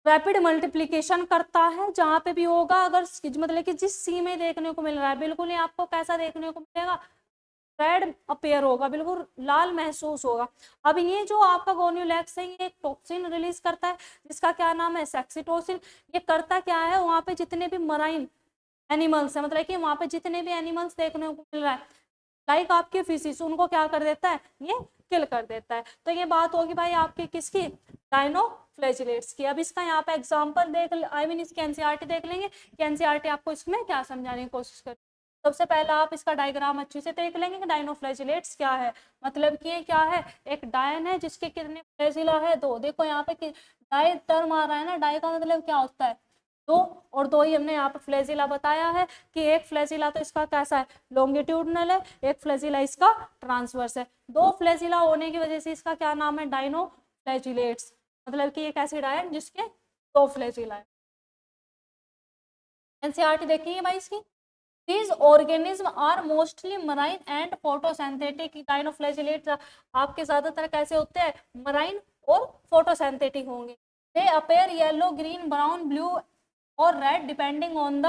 रैपिड मल्टीप्लिकेशन करता है जहां पे भी होगा, अगर मतलब कि जिस सी में देखने को मिल रहा है, बिल्कुल ही आपको कैसा देखने को मिलेगा, रेड अपेयर होगा, बिल्कुल लाल महसूस होगा। अब ये जो आपका गोन्यूलैक्स है, ये एक टॉक्सिन रिलीज करता है जिसका क्या नाम है, सेक्सीटोसिन। ये करता क्या है, वहां पे जितने भी मराइन एनिमल्स है, मतलब कि वहां पे जितने भी एनिमल्स देखने को मिल रहा है लाइक आपके फिशिस, उनको क्या कर देता है, ये किल कर देता है। तो ये बात होगी भाई आपकी किसकी, डायनोफ्लैजिलेट्स की। अब इसका यहाँ पे एग्जांपल देख, आई मीन इसकी एनसीईआरटी देख लेंगे कि एनसीईआरटी आपको इसमें क्या समझाने की कोशिश कर। सबसे पहले आप इसका डायग्राम अच्छे से देख लेंगे कि डायनोफ्लैजिलेट्स क्या है, मतलब कि ये क्या है, एक डायन है जिसके कितने फ्लैजिला है, दो। देखो यहाँ पे डाई टर्म आ रहा है ना, डाई का मतलब क्या होता है, दो, और दो ही हमने यहाँ पे फ्लैजिला बताया है कि एक फ्लैजिला तो इसका कैसा है, लॉन्गिट्यूडनल है, एक फ्लैजिला इसका ट्रांसवर्स है। दो फ्लैजिला होने की वजह से इसका क्या नाम है, डायनोफ्लैजिलेट्स, मतलब कि एक ऐसी डायन जिसके दो फ्लैजिला है। एनसीईआरटी देखिए भाई इसकी, These organisms are mostly marine and photosynthetic। Dinoflagellates आपके ज्यादातर कैसे होते हैं, मराइन और फोटोसिंथेटिक होंगे। They appear yellow, green, brown, blue और red depending on the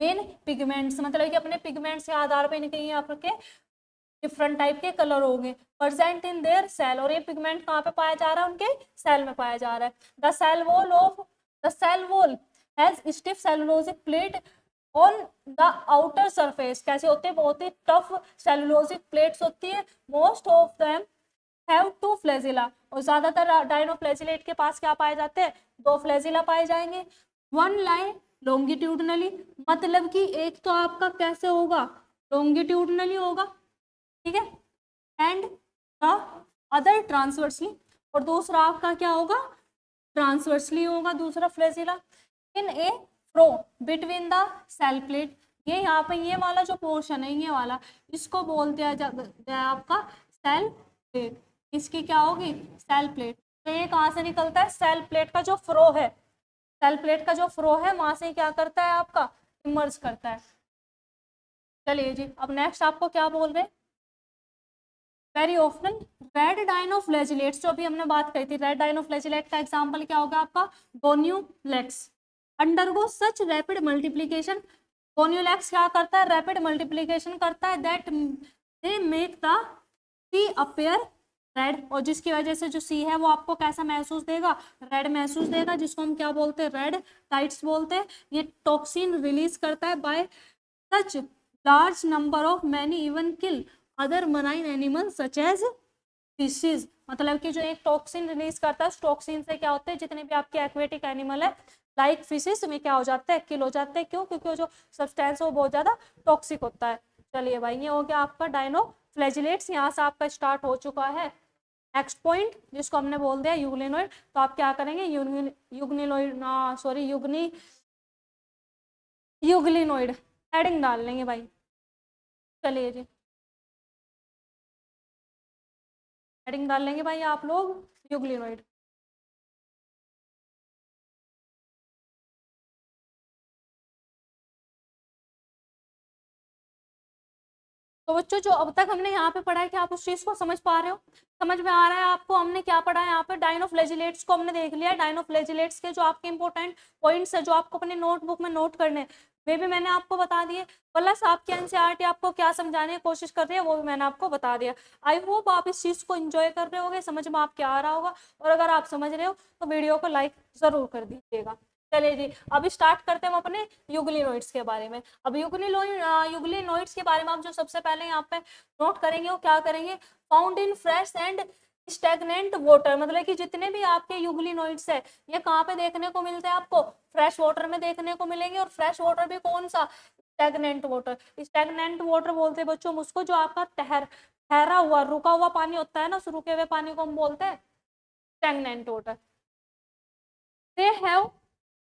main pigments, मतलब कि अपने पिगमेंट्स के आधार पर इनके आपके डिफरेंट टाइप के कलर होंगे प्रेजेंट इन देयर सेल। और ये पिगमेंट कहाँ पे पाया जा रहा है, उनके सेल में पाया जा रहा है। The cell wall has stiff cellulosic plate on the outer surface. कैसे होते हैं, बहुत ही टफ सेलुलोजिक प्लेट्स होती है। Most of them have two flagella, और ज्यादातर डायनोफ्लैजिलेट के पास क्या पाए जाते हैं, दो फ्लैजिला पाए जाएंगे। वन लाइन लॉन्गिट्यूडनली, मतलब कि एक तो आपका कैसे होगा, लॉन्गिट्यूडनली होगा, ठीक है, एंड द अदर ट्रांसवर्सली, और दूसरा आपका क्या होगा, ट्रांसवर्सली होगा दूसरा flagella. In a furrow between the cell plate, ये यहाँ पे ये वाला जो पोर्शन है, ये वाला, इसको बोलते हैं आपका सेल प्लेट। इसकी क्या होगी, सेल प्लेट। तो ये कहाँ से निकलता है, सेल प्लेट का जो फ्रो है, सेल प्लेट का जो फ्रो है वहां से क्या करता है, आपका इमर्ज करता है। चलिए जी, अब नेक्स्ट आपको क्या बोल रहे हैं, वेरी ऑफ्टन रेड डायनोफ्लैजिलेट्स, जो अभी हमने बात करी थी, रेड डायनोफ्लैजिलेट का एग्जांपल क्या होगा आपका, Gonyaulax, undergo such rapid multiplication. Gonyaulax क्या करता है, रैपिड मल्टीप्लिकेशन करता है, that they make the sea appear red, और जिसकी वजह से जो सी है वो आपको कैसा महसूस देगा, रेड महसूस देगा, जिसको हम क्या बोलते हैं, रेड टाइड्स बोलते हैं। ये टॉक्सिन रिलीज करता है by such large number of many even kill other marine animal such as fishes, मतलब कि जो एक टॉक्सिन रिलीज करता है, उस टॉक्सिन से क्या होते हैं, जितने भी आपके एक्वेटिक एनिमल है लाइक फिशेस में क्या हो जाते हैं, किल हो जाते हैं। क्यों, क्योंकि वो जो सब्सटेंस है वो बहुत ज्यादा टॉक्सिक होता है। चलिए भाई, ये हो गया आपका डायनोफ्लैजिलेट्स, यहाँ से आपका स्टार्ट हो चुका है नेक्स्ट पॉइंट, जिसको हमने बोल दिया यूग्लिनोइड। तो आप क्या करेंगे, यूग्लिनोइड हेडिंग डाल लेंगे भाई। चलिए जी, हेडिंग डाल लेंगे भाई आप लोग, यूग्लिनोइड। तो बच्चों, जो अब तक हमने यहाँ पे पढ़ा है, कि आप उस चीज को समझ पा रहे हो, समझ में आ रहा है आपको, हमने क्या पढ़ा है यहाँ पे, डायनोफ्लैजिलेट्स को हमने देख लिया। डायनोफ्लैजिलेट्स के जो आपके इंपॉर्टेंट पॉइंट्स है, जो आपको अपने नोटबुक में नोट करने हैं, वे भी मैंने आपको बता दिए, प्लस आपकी एनसीईआरटी आपको क्या समझाने की कोशिश कर रही है वो भी मैंने आपको बता दिया। आई होप आप इस चीज को एंजॉय कर रहे होगे, समझ में आपके आ रहा होगा, और अगर आप समझ रहे हो तो वीडियो को लाइक जरूर कर दीजिएगा। चलिए जी, अब स्टार्ट करते हैं हम अपने यूग्लिनोइड्स के बारे में। अब यूग्लिनोइड्स के बारे में आप जो सबसे पहले यहाँ पे नोट करेंगे वो क्या करेंगे, found in fresh and stagnant water, मतलब कि जितने भी आपके यूग्लिनोइड्स है ये कहाँ पे देखने को मिलते हैं, आपको फ्रेश वाटर में देखने को मिलेंगे। और फ्रेश वाटर भी कौन सा, स्टेगनेंट वाटर। स्टेगनेंट वाटर बोलते हैं बच्चों उसको जो आपका ठहरा हुआ रुका हुआ पानी होता है ना, उस रुके हुए पानी को हम बोलते हैं stagnant water. They have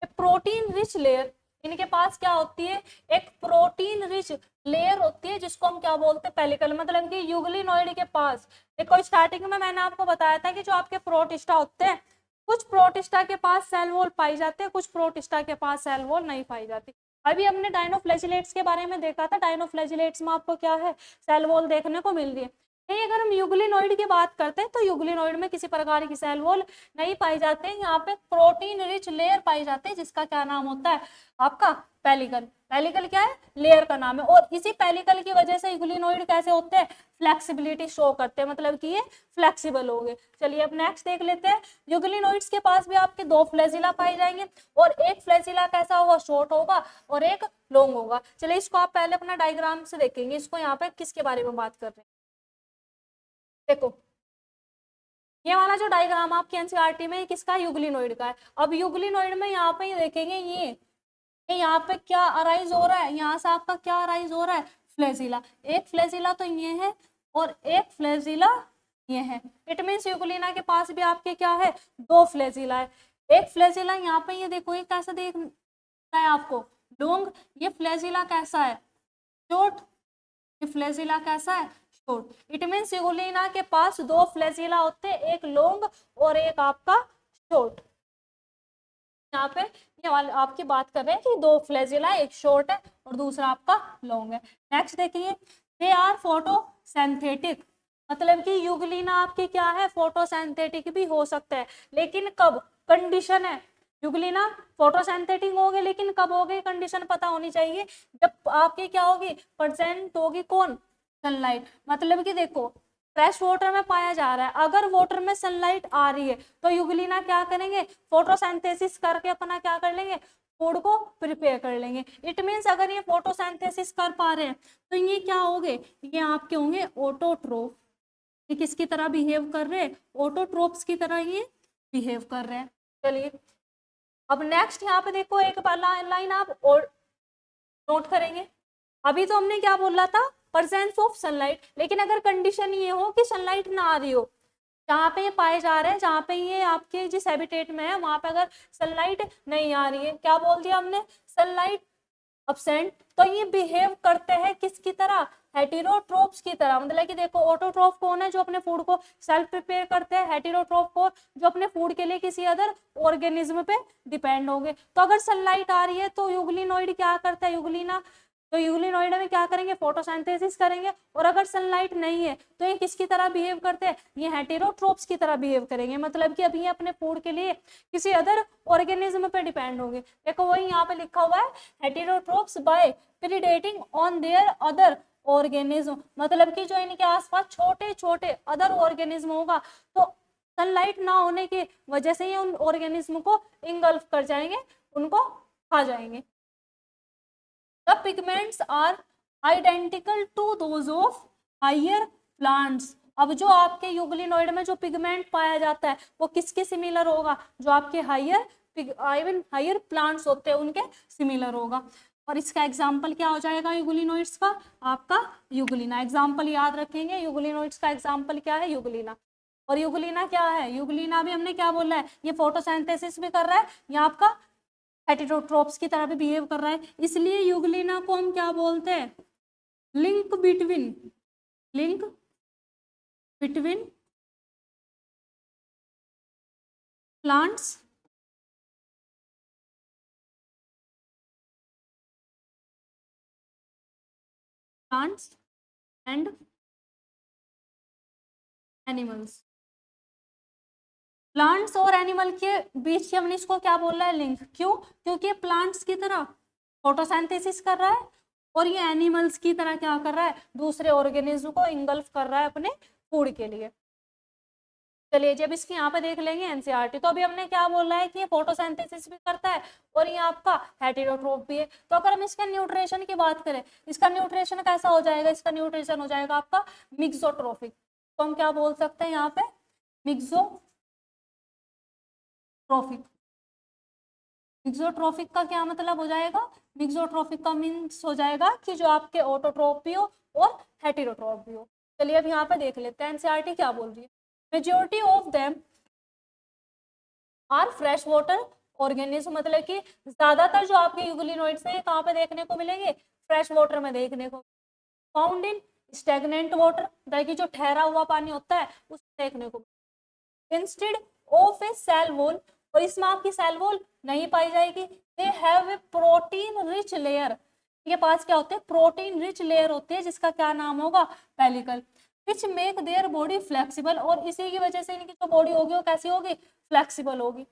a protein rich layer, इनके पास क्या होती है, एक प्रोटीन रिच लेयर होती है जिसको हम क्या बोलते हैं, पेलिकल। मतलब कि यूग्लिनोइड के पास, देखो स्टार्टिंग में मैंने आपको बताया था कि जो आपके प्रोटिस्टा होते हैं, कुछ प्रोटिस्टा के पास सेल वॉल पाई जाते हैं, कुछ प्रोटिस्टा के पास सेल वॉल नहीं पाई जाती। अभी हमने डायनोफ्लैजिलेट्स के बारे में देखा था, डायनोफ्लैजिलेट्स में आपको क्या है, सेल वॉल देखने को मिल रही है। अगर हम यूग्लिनोइड की बात करते हैं तो यूग्लिनोइड में किसी प्रकार की सेल वॉल नहीं पाई जाते हैं, यहाँ पे प्रोटीन रिच लेयर पाई जाते हैं जिसका क्या नाम होता है आपका पेलिकल। पेलिकल क्या है, लेयर का नाम है। और इसी पेलिकल की वजह से यूग्लिनोइड कैसे होते हैं, फ्लेक्सिबिलिटी शो करते हैं, मतलब कि ये फ्लेक्सिबल हो गए। चलिए अब नेक्स्ट देख लेते हैं। यूग्लिनोइड्स के पास भी आपके दो फ्लैजिला पाए जाएंगे, और एक फ्लैजिला कैसा होगा, शॉर्ट होगा, और एक लॉन्ग होगा। चलिए इसको आप पहले अपना डायग्राम से देखेंगे, इसको यहाँ पे किसके बारे में बात कर रहे हैं, देखो ये वाला जो डायग्राम आपके एनसीईआरटी में किसका, यूग्लिनोइड का है। अब यूग्लिनोइड में यहाँ पे देखेंगे ये यहाँ पे क्या अराइज हो रहा है, यहाँ से आपका क्या अराइज हो रहा है, फ्लैजिला। एक फ्लैजिला तो ये है और एक फ्लैजिला ये है। इट मीन्स यूग्लिना के पास भी आपके क्या है, दो फ्लैजिला है। एक फ्लैजिला यहाँ पे ये देखो, ये कैसा देख रहा है आपको, लॉन्ग। ये फ्लैजिला कैसा है, शॉर्ट। ये फ्लैजिला कैसा है, शॉर्ट। इट मीन्स यूग्लिना के पास दो फ्लैजिला होते हैं, एक लॉन्ग और एक आपका शॉर्ट। यहाँ पे ये वाले आपकी बात कर रहे हैं कि दो फ्लैजिला, एक शॉर्ट है और दूसरा आपका लॉन्ग है। नेक्स्ट देखिए, दे आर फोटोसिंथेटिक, मतलब कि यूग्लिना आपकी क्या है, फोटोसिंथेटिक भी हो सकता है, लेकिन कब, कंडीशन है। यूग्लिना फोटोसिंथेटिक होगी लेकिन कब होगी, कंडीशन पता होनी चाहिए, जब आपकी क्या होगी, प्रेजेंट होगी कौन, सनलाइट। मतलब कि देखो फ्रेश वाटर में पाया जा रहा है, अगर वाटर में सनलाइट आ रही है तो यूग्लिना क्या करेंगे, फोटोसिंथेसिस करके अपना क्या कर लेंगे, फूड को प्रिपेयर कर लेंगे। इट मीन्स अगर ये फोटोसिंथेसिस कर पा रहे हैं तो ये क्या होंगे, ये आपके होंगे ऑटोट्रोफ। ये किसकी तरह बिहेव कर रहे हैं, ऑटोट्रोप्स की तरह ये बिहेव कर रहे हैं। चलिए अब नेक्स्ट यहाँ पे देखो, एक लाइन आप और नोट करेंगे। अभी तो हमने क्या बोला था, प्रेजेंस ऑफ सनलाइट, लेकिन अगर कंडीशन ये हो कि सनलाइट ना आ रही हो, जहाँ पे ये पाए जा रहे हैं, जहाँ पे ये आपके जिस हैबिटेट में है वहां पे अगर सनलाइट नहीं आ रही है, क्या बोल दिया हमने, सनलाइट अब्सेंट, तो ये बिहेव करते हैं किसकी तरह, हेटेरोट्रोप्स की तरह। मतलब कि देखो ऑटोट्रोफ कौन है, जो अपने फूड को सेल्फ प्रिपेयर करते हैं, हेटेरोट्रोफ को जो अपने फूड के लिए किसी अदर ऑर्गेनिज्म पे डिपेंड होंगे। तो अगर सनलाइट आ रही है तो यूग्लिनोइड क्या करता है, यूग्लिना तो यूग्लिनोइड में क्या करेंगे, फोटोसिंथेसिस करेंगे। और अगर सनलाइट नहीं है तो ये किसकी तरह बिहेव करते हैं, ये हेटेरोट्रोप्स की तरह बिहेव करेंगे। मतलब कि अभी ये अपने फूड के लिए किसी अदर ऑर्गेनिज्म पे डिपेंड होंगे। देखो वही यहाँ पे लिखा हुआ है, heterotrophs by predating on their other organism, मतलब कि जो इनके आसपास छोटे छोटे अदर ऑर्गेनिज्म होगा तो सनलाइट ना होने की वजह से ये उन ऑर्गेनिज्म को इंगल्फ कर जाएंगे, उनको खा जाएंगे। The pigments are identical to those of higher plants. अब जो आपके यूग्लिनोइड में जो पिगमेंट पाया जाता है वो किसके सिमिलर होगा, जो आपके हायर प्लांट्स होते हैं उनके सिमिलर होगा। और इसका एग्जाम्पल क्या हो जाएगा यूग्लिनोइड्स का, आपका यूग्लिना। एग्जाम्पल याद रखेंगे, यूग्लिनोइड्स का एग्जाम्पल क्या है, यूग्लिना। और यूग्लिना क्या है, यूग्लिना भी हमने क्या बोला है, ये फोटोसिंथेसिस भी कर रहा है, ये आपका हेटेरोट्रोप्स की तरह भी बिहेव कर रहा है, इसलिए यूग्लिना को हम क्या बोलते हैं, link between plants and animals. Plants और एनिमल के बीच हमने इसको क्या बोला है, लिंक। क्यों, क्योंकि प्लांट्स की तरह फोटोसिंथेसिस कर रहा है, और ये एनिमल्स की तरह क्या कर रहा है, दूसरे ऑर्गेनिज्म को इंगल्फ कर रहा है अपने फूड के लिए। चलिए जब इसकी यहाँ पे देख लेंगे एनसीईआरटी, तो अभी हमने क्या बोला है कि ये फोटोसिंथेसिस भी करता है और ये आपका हेटेरोट्रोफ भी है। तो अगर हम इसके न्यूट्रिशन की बात करें, इसका न्यूट्रिशन कैसा हो जाएगा, इसका न्यूट्रिशन हो जाएगा आपका मिक्सोट्रोफिक। तो हम क्या बोल सकते हैं यहाँ पे, मिक्सोट्रोफिक। मिक्सोट्रोफिक का क्या मतलब हो जाएगा, मिक्सोट्रोफिक का मीन्स हो जाएगा कि जो आपके ऑटोट्रोफ भी हो और हेटेरोट्रोफ भी हो। चलिए अब यहाँ पे देख लेते हैं एनसीईआरटी क्या बोल रही है। Majority of them are fresh water organism, मतलब कि ज्यादातर जो आपके यूग्लिनोइड्स हैं कहाँ पे देखने को मिलेंगे, फ्रेश वाटर में देखने को। फाउंड इन स्टेगनेंट वाटर, मतलब कि जो ठहरा हुआ पानी होता है उसमें देखने को। Instead of a cell wall, और इसमें आपकी सेल वॉल नहीं पाई जाएगी। They have a protein rich layer, इनके पास क्या होते हैं, प्रोटीन रिच लेयर होती है जिसका क्या नाम होगा, pellicle, which make their body flexible, और इसी की वजह से इनकी जो बॉडी होगी वो कैसी होगी, फ्लेक्सिबल होगी।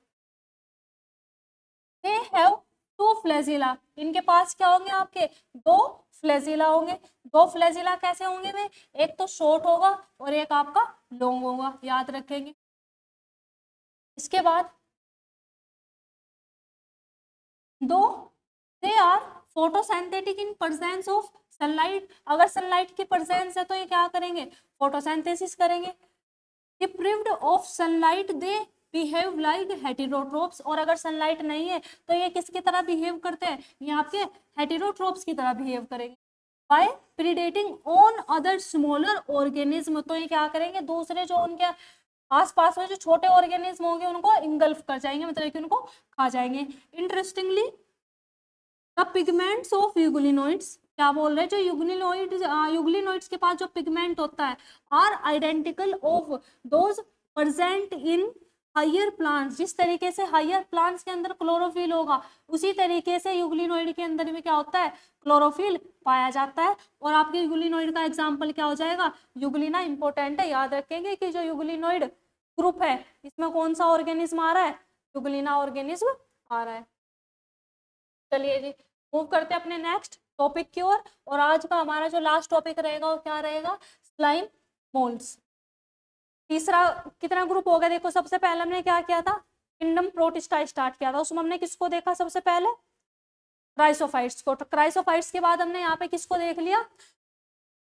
दे हैव टू फ्लैजिला, इनके पास क्या होंगे आपके, दो फ्लैजिला होंगे। दो फ्लैजिला कैसे होंगे भाई, एक तो शॉर्ट होगा और एक आपका लॉन्ग होगा, याद रखेंगे। इसके बाद दो they are photosynthetic in presence of sunlight, अगर सनलाइट की प्रेजेंस है तो ये क्या करेंगे, फोटोसिंथेसिस करेंगे। Deprived of sunlight they behave like heterotrophs, और अगर सनलाइट नहीं है तो ये किसकी तरह बिहेव करते हैं, ये आपके हेटेरोट्रोप्स की तरह बिहेव करेंगे। By predating on other smaller organism, तो ये क्या करेंगे, दूसरे जो उनके आसपास में जो छोटे ऑर्गेनिज्म होंगे उनको इंगल्फ कर जाएंगे, मतलब कि उनको खा जाएंगे। Interestingly the pigments of euglenoids, क्या बोल रहे हैं, जो यूग्लिनोइड्स के पास जो पिगमेंट होता है are identical of those present in higher plants, जिस तरीके से हायर प्लांट्स के अंदर क्लोरोफिल होगा उसी तरीके से यूग्लिनोइड के अंदर भी क्या होता है, क्लोरोफिल पाया जाता है। और आपके यूग्लिनोइड का एग्जांपल क्या हो जाएगा, यूग्लिना इंपॉर्टेंट है, याद रखेंगे कि जो यूग्लिनोइड ग्रुप है इसमें कौन सा ऑर्गेनिज्म आ रहा है, यूग्लिना ऑर्गेनिज्म आ रहा है। चलिए जी मूव करते हैं अपने नेक्स्ट टॉपिक की ओर, और आज का हमारा जो लास्ट टॉपिक रहेगा वो क्या रहेगा, स्लाइम मोल्ड्स। तीसरा कितना ग्रुप हो गया, देखो सबसे पहले हमने क्या किया था, किंगडम प्रोटिस्टा स्टार्ट किया था, उसमें हमने किसको देखा सबसे पहले, क्राइसोफाइट्स को। तो क्राइसोफाइट्स के बाद हमने यहाँ पे किसको देख लिया,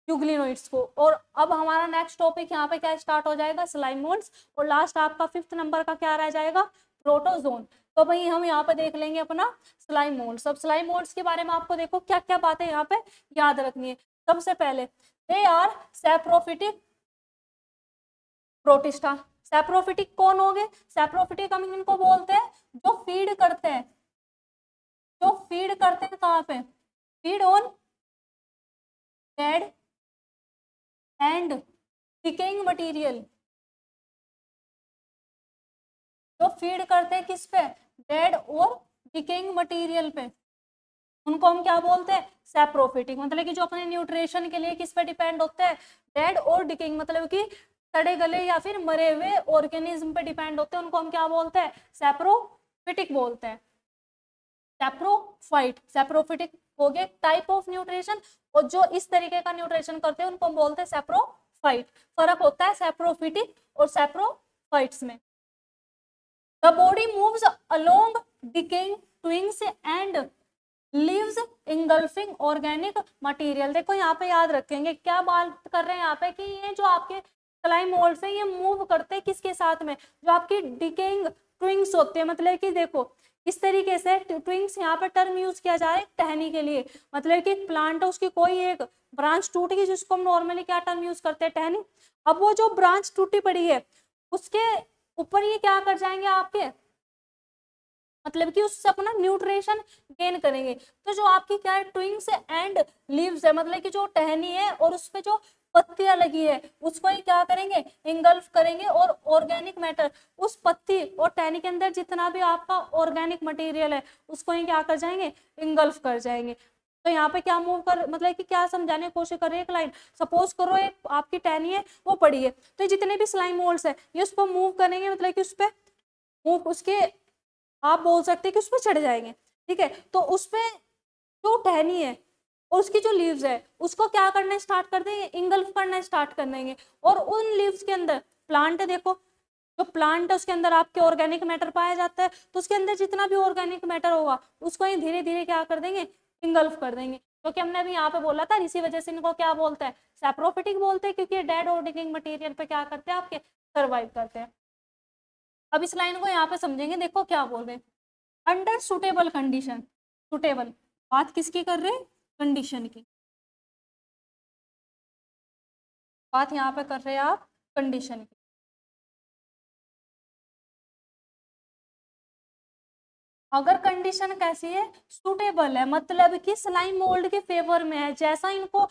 यूग्लिनोइड्स को। और अब हमारा नेक्स्ट टॉपिक यहाँ पे क्या स्टार्ट हो जाएगा, स्लाइम मोल्ड्स, और लास्ट आपका 5th नंबर का क्या रह जाएगा, प्रोटोजोन। तो भाई हम यहाँ पे देख लेंगे अपना स्लाइम मोल्ड्स। अब स्लाइम मोल्ड्स के बारे में आपको देखो क्या क्या बातें यहाँ पे याद रखनी है। सबसे पहले they are saprophytic protista. Saprophytic कौन हो गए, सैप्रोफिटिक हम इनको बोलते हैं जो फीड करते हैं, जो फीड करते हैं कहाँ पे, feed on dead and decaying material, जो फीड करते हैं किस पे, डेड और डिकेइंग मटेरियल पे, उनको हम क्या बोलते हैं, सैप्रोफिटिक। मतलब कि जो अपने न्यूट्रिशन के लिए किस पे डिपेंड होते हैं, डेड और डिकेइंग, मतलब कि सड़े गले या फिर मरे हुए ऑर्गेनिज्म पे डिपेंड होते हैं, उनको हम क्या बोलते हैं, सैप्रोफिटिक बोलते हैं। सैप्रोफाइट, सैप्रोफिटिक हो गए टाइप ऑफ न्यूट्रिशन, और जो इस तरीके का न्यूट्रिशन करते हैं उनको हम बोलते हैं सैप्रोफाइट। फर्क होता है सैप्रोफिटिक और सैप्रोफाइट्स में। The body moves along decaying twigs and leaves engulfing organic material. देखो यहाँ पे याद रखेंगे क्या बात कर रहे हैं यहाँ पे, कि ये जो आपके स्लाइम मोल्ड्स हैं ये मूव करते हैं किसके साथ में, जो आपकी डिकेइंग ट्विंग्स होते हैं। मतलब कि देखो इस तरीके से ट्विंग्स यहाँ पे टर्म यूज किया जा रहा है टहनी के लिए, मतलब कि प्लांट है उसकी कोई एक ब्रांच टूट गई जिसको हम नॉर्मली क्या टर्म यूज करते हैं, टहनी। अब वो जो ब्रांच टूटी पड़ी है उसके ऊपर ये क्या कर जाएंगे आपके, मतलब कि उससे अपना न्यूट्रिशन गेन करेंगे। तो जो आपकी क्या है, ट्विंग्स एंड लीव्स है, मतलब कि जो टहनी है और उस पे जो पत्तियां लगी है उसको ही क्या करेंगे, इंगल्फ करेंगे, और ऑर्गेनिक मैटर उस पत्ती और टहनी के अंदर जितना भी आपका ऑर्गेनिक मटेरियल है उसको ही क्या कर जाएंगे, इंगल्फ कर जाएंगे। तो यहाँ पे क्या मूव कर, मतलब कि क्या समझाने की कोशिश कर रहे हैं, एक लाइन सपोज करो एक आपकी टहनी है वो पड़ी है, तो जितने भी स्लाइम मोल्ड्स है ये उस पर मूव करेंगे, मतलब कि उस पर मूव, उसके आप बोल सकते हैं कि उस पर चढ़ जाएंगे, ठीक है। तो उस पर टहनी है और उसकी जो लीव्स है उसको क्या करना स्टार्ट कर देंगे, इंगल्फ करना स्टार्ट कर देंगे। और उन लीव्स के अंदर प्लांट है, देखो जो प्लांट है उसके अंदर आपके ऑर्गेनिक मैटर पाया जाता है, तो उसके अंदर जितना भी ऑर्गेनिक मैटर होगा उसको ही धीरे धीरे क्या कर देंगे, इंगल्फ कर देंगे। क्योंकि हमने अभी यहाँ पे बोला था इसी वजह से इनको क्या बोलते हैं, सैप्रोफिटिक बोलते हैं, क्योंकि डेड और डिगिंग मटेरियल पे क्या करते हैं आपके, सर्वाइव करते हैं। अब इस लाइन को यहाँ पे समझेंगे, देखो क्या बोल रहे हैं, अंडर सुटेबल कंडीशन। सुटेबल बात किसकी कर रहे हैं, कंडीशन की बात यहाँ पे कर रहे हैं आप, कंडीशन की। अगर कंडीशन कैसी है, सुटेबल है, मतलब कि स्लाइम मोल्ड के फेवर में है, जैसा इनको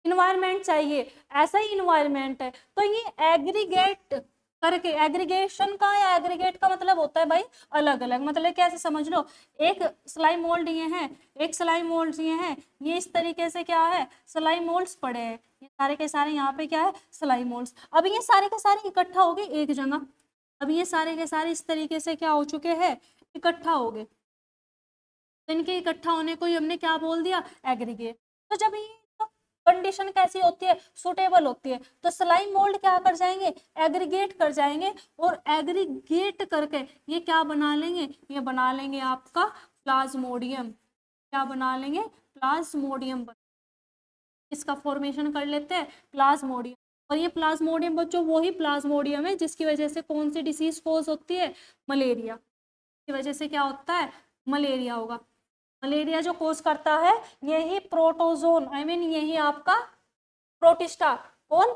इन्वायरमेंट चाहिए ऐसा ही इन्वायरमेंट है, तो ये एग्रीगेट करके, एग्रीगेशन का या एग्रीगेट का मतलब होता है भाई अलग अलग, मतलब कैसे समझ लो, एक स्लाइम मोल्ड ये है, एक स्लाइम मोल्ड ये है, ये इस तरीके से क्या है, स्लाइम मोल्ड्स पड़े हैं, ये सारे के सारे यहाँ पे क्या है, स्लाइम मोल्ड्स। अब ये सारे के सारे इकट्ठा हो गए एक जगह, अब ये सारे के सारे इस तरीके से क्या हो चुके हैं, इकट्ठा हो गए, तो इनके इकट्ठा होने को ही हमने क्या बोल दिया, एग्रीगेट। तो जब ये कंडीशन कैसी होती है, सुटेबल होती है, तो स्लाइम मोल्ड क्या कर जाएंगे, एग्रीगेट कर जाएंगे, और एग्रीगेट करके ये क्या बना लेंगे, ये बना लेंगे आपका प्लाज्मोडियम। क्या बना लेंगे, प्लाज्मोडियम, इसका फॉर्मेशन कर लेते हैं प्लाज्मोडियम। और ये प्लाज्मोडियम बच्चों वही प्लाज्मोडियम है जिसकी वजह से कौन सी डिसीज कोज होती है, मलेरिया की वजह से क्या होता है, मलेरिया होगा। मलेरिया जो कोज करता है यही प्रोटोजोन, आई मीन यही आपका प्रोटिस्टा, कौन,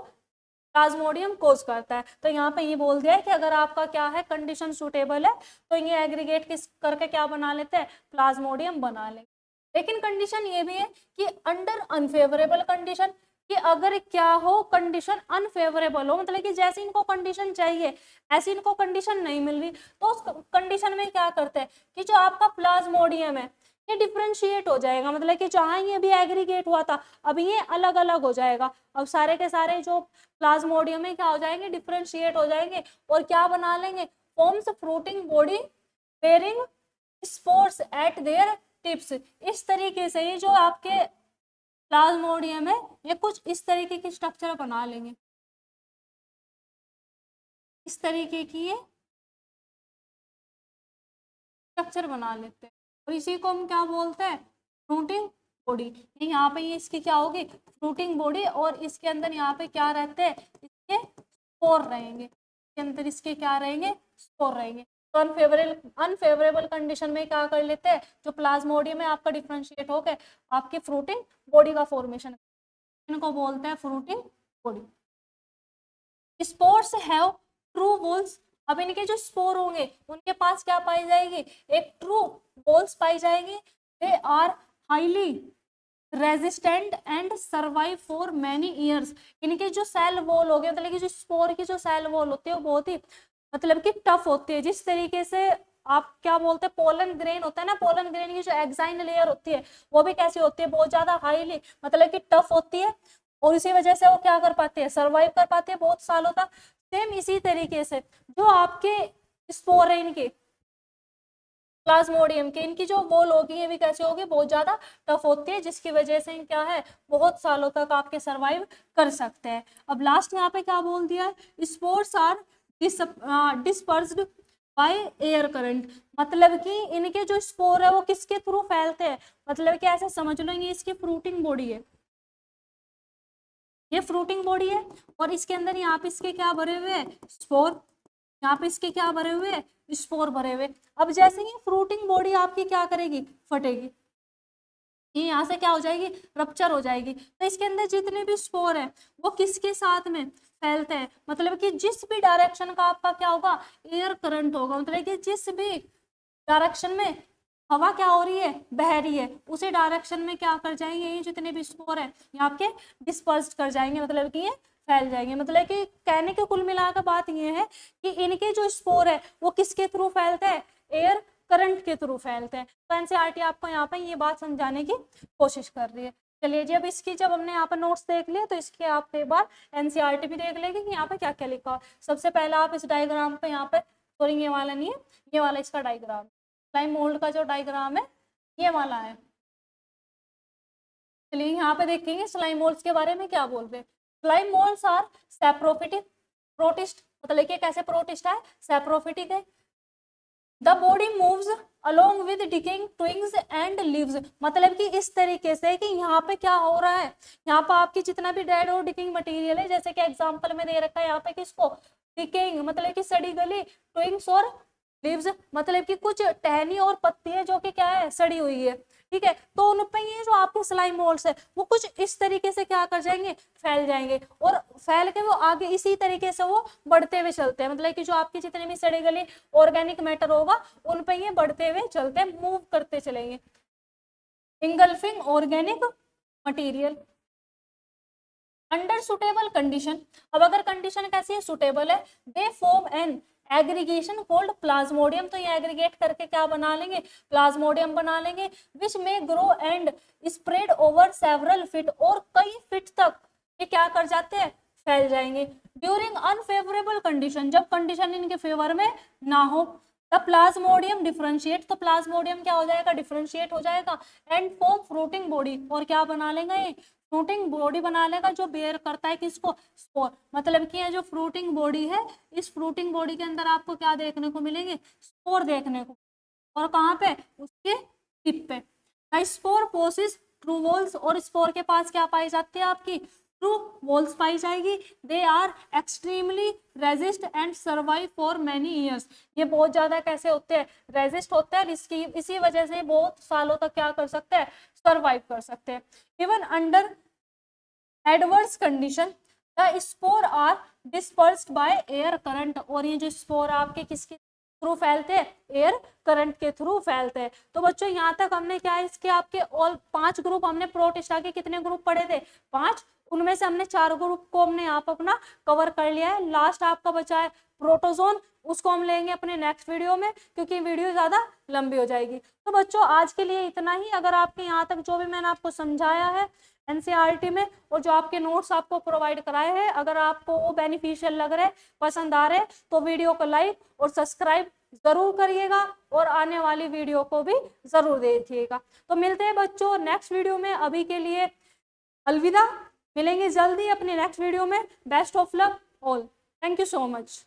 प्लाज्मोडियम कोज करता है। तो यहाँ पे ये बोल दिया है कि अगर आपका क्या है, कंडीशन सुटेबल है, तो ये एग्रीगेट किस करके क्या बना लेते हैं, प्लाज्मोडियम बना लेंगे। लेकिन कंडीशन ये भी है कि अंडर अनफेवरेबल कंडीशन, कि अगर क्या हो, कंडीशन अनफेवरेबल हो, मतलब कि जैसे इनको कंडीशन चाहिए ऐसी इनको कंडीशन नहीं मिल रही, तो उस कंडीशन में क्या करते हैं कि जो आपका प्लाज्मोडियम है ये डिफ्रेंशिएट हो जाएगा, मतलब कि जहां ये भी एग्रीगेट हुआ था अब ये अलग अलग हो जाएगा। अब सारे के सारे जो प्लाज्मोडियम है क्या हो जाएंगे, डिफ्रेंशिएट हो जाएंगे, और क्या बना लेंगे, forms fruiting body bearing spores at their tips. इस तरीके से ये जो आपके प्लाज्मोडियम है ये कुछ इस तरीके की स्ट्रक्चर बना लेंगे, इस तरीके की ये स्ट्रक्चर बना लेते हैं, और इसी को हम क्या बोलते हैं, फ्रूटिंग बॉडी। यहाँ पे ये इसकी क्या होगी, फ्रूटिंग बॉडी, और इसके अंदर यहाँ पे क्या रहते हैं, इसके स्पोर रहेंगे, इसके अंदर इसके क्या रहेंगे, स्पोर रहेंगे। तो अनफेवरेबल कंडीशन में क्या कर लेते हैं, जो प्लाज्मोडियम में आपका डिफ्रेंशिएट हो गए आपकी फ्रूटिंग बॉडी का फॉर्मेशन, इनको बोलते हैं fruiting body. Spores have true walls, अब इनके जो स्पोर होंगे उनके पास क्या पाई जाएगी, एक ट्रू वॉल्स पाई जाएगी। They are highly resistant and survive for many years. इनके जो सेल वॉल हो गए, मतलब कि जो स्पोर की जो सेल वॉल होती है वो बहुत ही मतलब कि टफ होती है। जिस तरीके से आप क्या बोलते हैं, पोलन ग्रेन होता है ना, पोलन ग्रेन की जो एक्साइन लेयर होती है वो भी कैसी होती है, बहुत ज्यादा हाईली मतलब कि टफ होती है, और इसी वजह से वो क्या कर पाते हैं, सर्वाइव कर पाते हैं बहुत सालों तक। सेम इसी तरीके से जो आपके स्पोर है इनके प्लाज्मोडियम के, इनकी जो वॉल होगी ये भी कैसे होगी, बहुत ज्यादा टफ होती है, जिसकी वजह से क्या है, बहुत सालों तक आपके सर्वाइव कर सकते हैं। अब लास्ट यहाँ पे क्या बोल दिया है, spores are dispersed by air current, मतलब कि इनके जो स्पोर है वो किसके थ्रू फैलते हैं, मतलब कि ऐसे समझ लो ये इसकी फ्रूटिंग बॉडी है, ये फ्रूटिंग बॉडी है, और इसके अंदर यहाँ पे इसके क्या भरे हुए हैं, स्पोर, यहाँ पे इसके क्या भरे हुए हैं, स्पोर भरे हुए। अब जैसे ये फ्रूटिंग बॉडी आपकी क्या करेगी, फटेगी, ये यहाँ से क्या हो जाएगी, रप्चर हो जाएगी, तो इसके अंदर जितने भी स्पोर है वो किसके साथ में फैलते हैं, मतलब कि जिस भी डायरेक्शन का आपका क्या होगा, एयर करंट होगा, मतलब कि जिस भी डायरेक्शन में हवा क्या हो रही है, बह रही है, उसी डायरेक्शन में क्या कर जाएंगे, ये जितने भी स्पोर है ये आपके डिस्पर्स कर जाएंगे, मतलब कि ये फैल जाएंगे। मतलब कि कहने के कुल मिलाकर बात ये है कि इनके जो स्पोर है वो किसके थ्रू फैलते हैं, एयर करंट के थ्रू फैलते हैं। तो एनसीईआरटी आपको यहाँ पे ये बात समझाने की कोशिश कर रही है। चलिए जी, अब इसकी जब हमने यहाँ पर नोट्स देख लिए तो इसके आप एक बार एनसीईआरटी भी देख लेंगे कि यहाँ पे क्या क्या लिखा हो। सबसे पहले आप इस डायग्राम पे यहाँ पे, सॉरी ये वाला नहीं है, ये वाला इसका डायग्राम, स्लाइम मोल्ड का जो डायग्राम है ये वाला है, चलिए यहाँ पे देखेंगे स्लाइम मोल्स के बारे में क्या बोल रहे हैं। Slime moulds are saprophytic protist, मतलब कि कैसे प्रोटिस्ट है, सैप्रोफिटिक है। The body moves along with decaying twigs and leaves, मतलब कि इस तरीके से कि यहाँ पे क्या हो रहा है, यहाँ पे आपकी जितना भी डेड और डिकेइंग मटेरियल है, जैसे कि एग्जांपल में दे रखा है यहाँ पे किसको, डिकेइंग मतलब कि सड़ी गली, ट्विग्स और लीव्स मतलब कि कुछ टहनी और पत्ती है जो कि क्या है, सड़ी हुई है, ठीक है। तो उन पे ये जो आपके स्लाइम मोल्ड्स है वो कुछ इस तरीके से क्या कर जाएंगे, फैल जाएंगे, और फैल के वो आगे इसी तरीके से वो बढ़ते हुए चलते हैं, मतलब कि जो आपके जितने भी सड़ी गली ऑर्गेनिक मैटर होगा उन पे ये बढ़ते हुए चलते हैं, मूव करते चलेंगे। Engulfing organic material under suitable condition, अब अगर कंडीशन कैसी है, सुटेबल है, they form an aggregation called plasmodium, तो ये एग्रीगेट करके क्या बना लेंगे, प्लाज्मोडियम बना लेंगे, विच में grow and spread over several feet, और कई फीट तक ये क्या कर जाते हैं, फैल जाएंगे। ड्यूरिंग अनफेवरेबल कंडीशन, जब कंडीशन इनके फेवर में ना हो, द प्लाज्मोडियम डिफरेंशिएट, तो प्लाज्मोडियम क्या हो जाएगा, डिफरेंशिएट हो जाएगा, एंड फॉर्म फ्रूटिंग बॉडी, और क्या बना लेंगे ये, फ्रूटिंग बॉडी बना लेगा, जो बेयर करता है किसको, स्पोर, मतलब कि ये जो फ्रूटिंग बॉडी है, इस फ्रूटिंग बॉडी के अंदर आपको क्या देखने को मिलेंगे, स्पोर देखने को, और कहाँ पे, उसके टिप पे। स्पोर पोसिस ट्रू वॉल्स, और स्पोर के पास क्या पाई जाती है, आपकी ट्रू वॉल्स पाई जाएगी। They are extremely resist and survive for many years, ये बहुत ज्यादा कैसे होते हैं, रेजिस्ट होते हैं, इसकी इसी वजह से बहुत सालों तक क्या कर सकते हैं, सर्वाइव कर सकते हैं। Even under adverse condition the spore are dispersed by air current, और ये जो स्पोर आपके किसके थ्रू फैलते हैं, एयर करंट के थ्रू फैलते हैं। तो बच्चों यहाँ तक हमने क्या है, इसके आपके ऑल 5 ग्रुप हमने प्रोटिस्टा के कितने ग्रुप पढ़े थे, 5, उनमें से हमने 4 ग्रुप को हमने आप अपना कवर कर लिया है। लास्ट आपका बचा है प्रोटोजोन, उसको हम लेंगे अपने नेक्स्ट वीडियो में, क्योंकि वीडियो ज्यादा लंबी हो जाएगी। तो बच्चों आज के लिए इतना ही। अगर आपके यहाँ तक जो भी मैंने आपको समझाया है एनसीईआरटी में, और जो आपके नोट्स आपको प्रोवाइड कराए हैं, अगर आपको वो बेनिफिशियल लग रहे, पसंद आ रहे, तो वीडियो को लाइक और सब्सक्राइब जरूर करिएगा, और आने वाली वीडियो को भी जरूर देखिएगा। तो मिलते हैं बच्चों नेक्स्ट वीडियो में, अभी के लिए अलविदा, मिलेंगे जल्दी अपने नेक्स्ट वीडियो में। Best of luck all, thank you so much.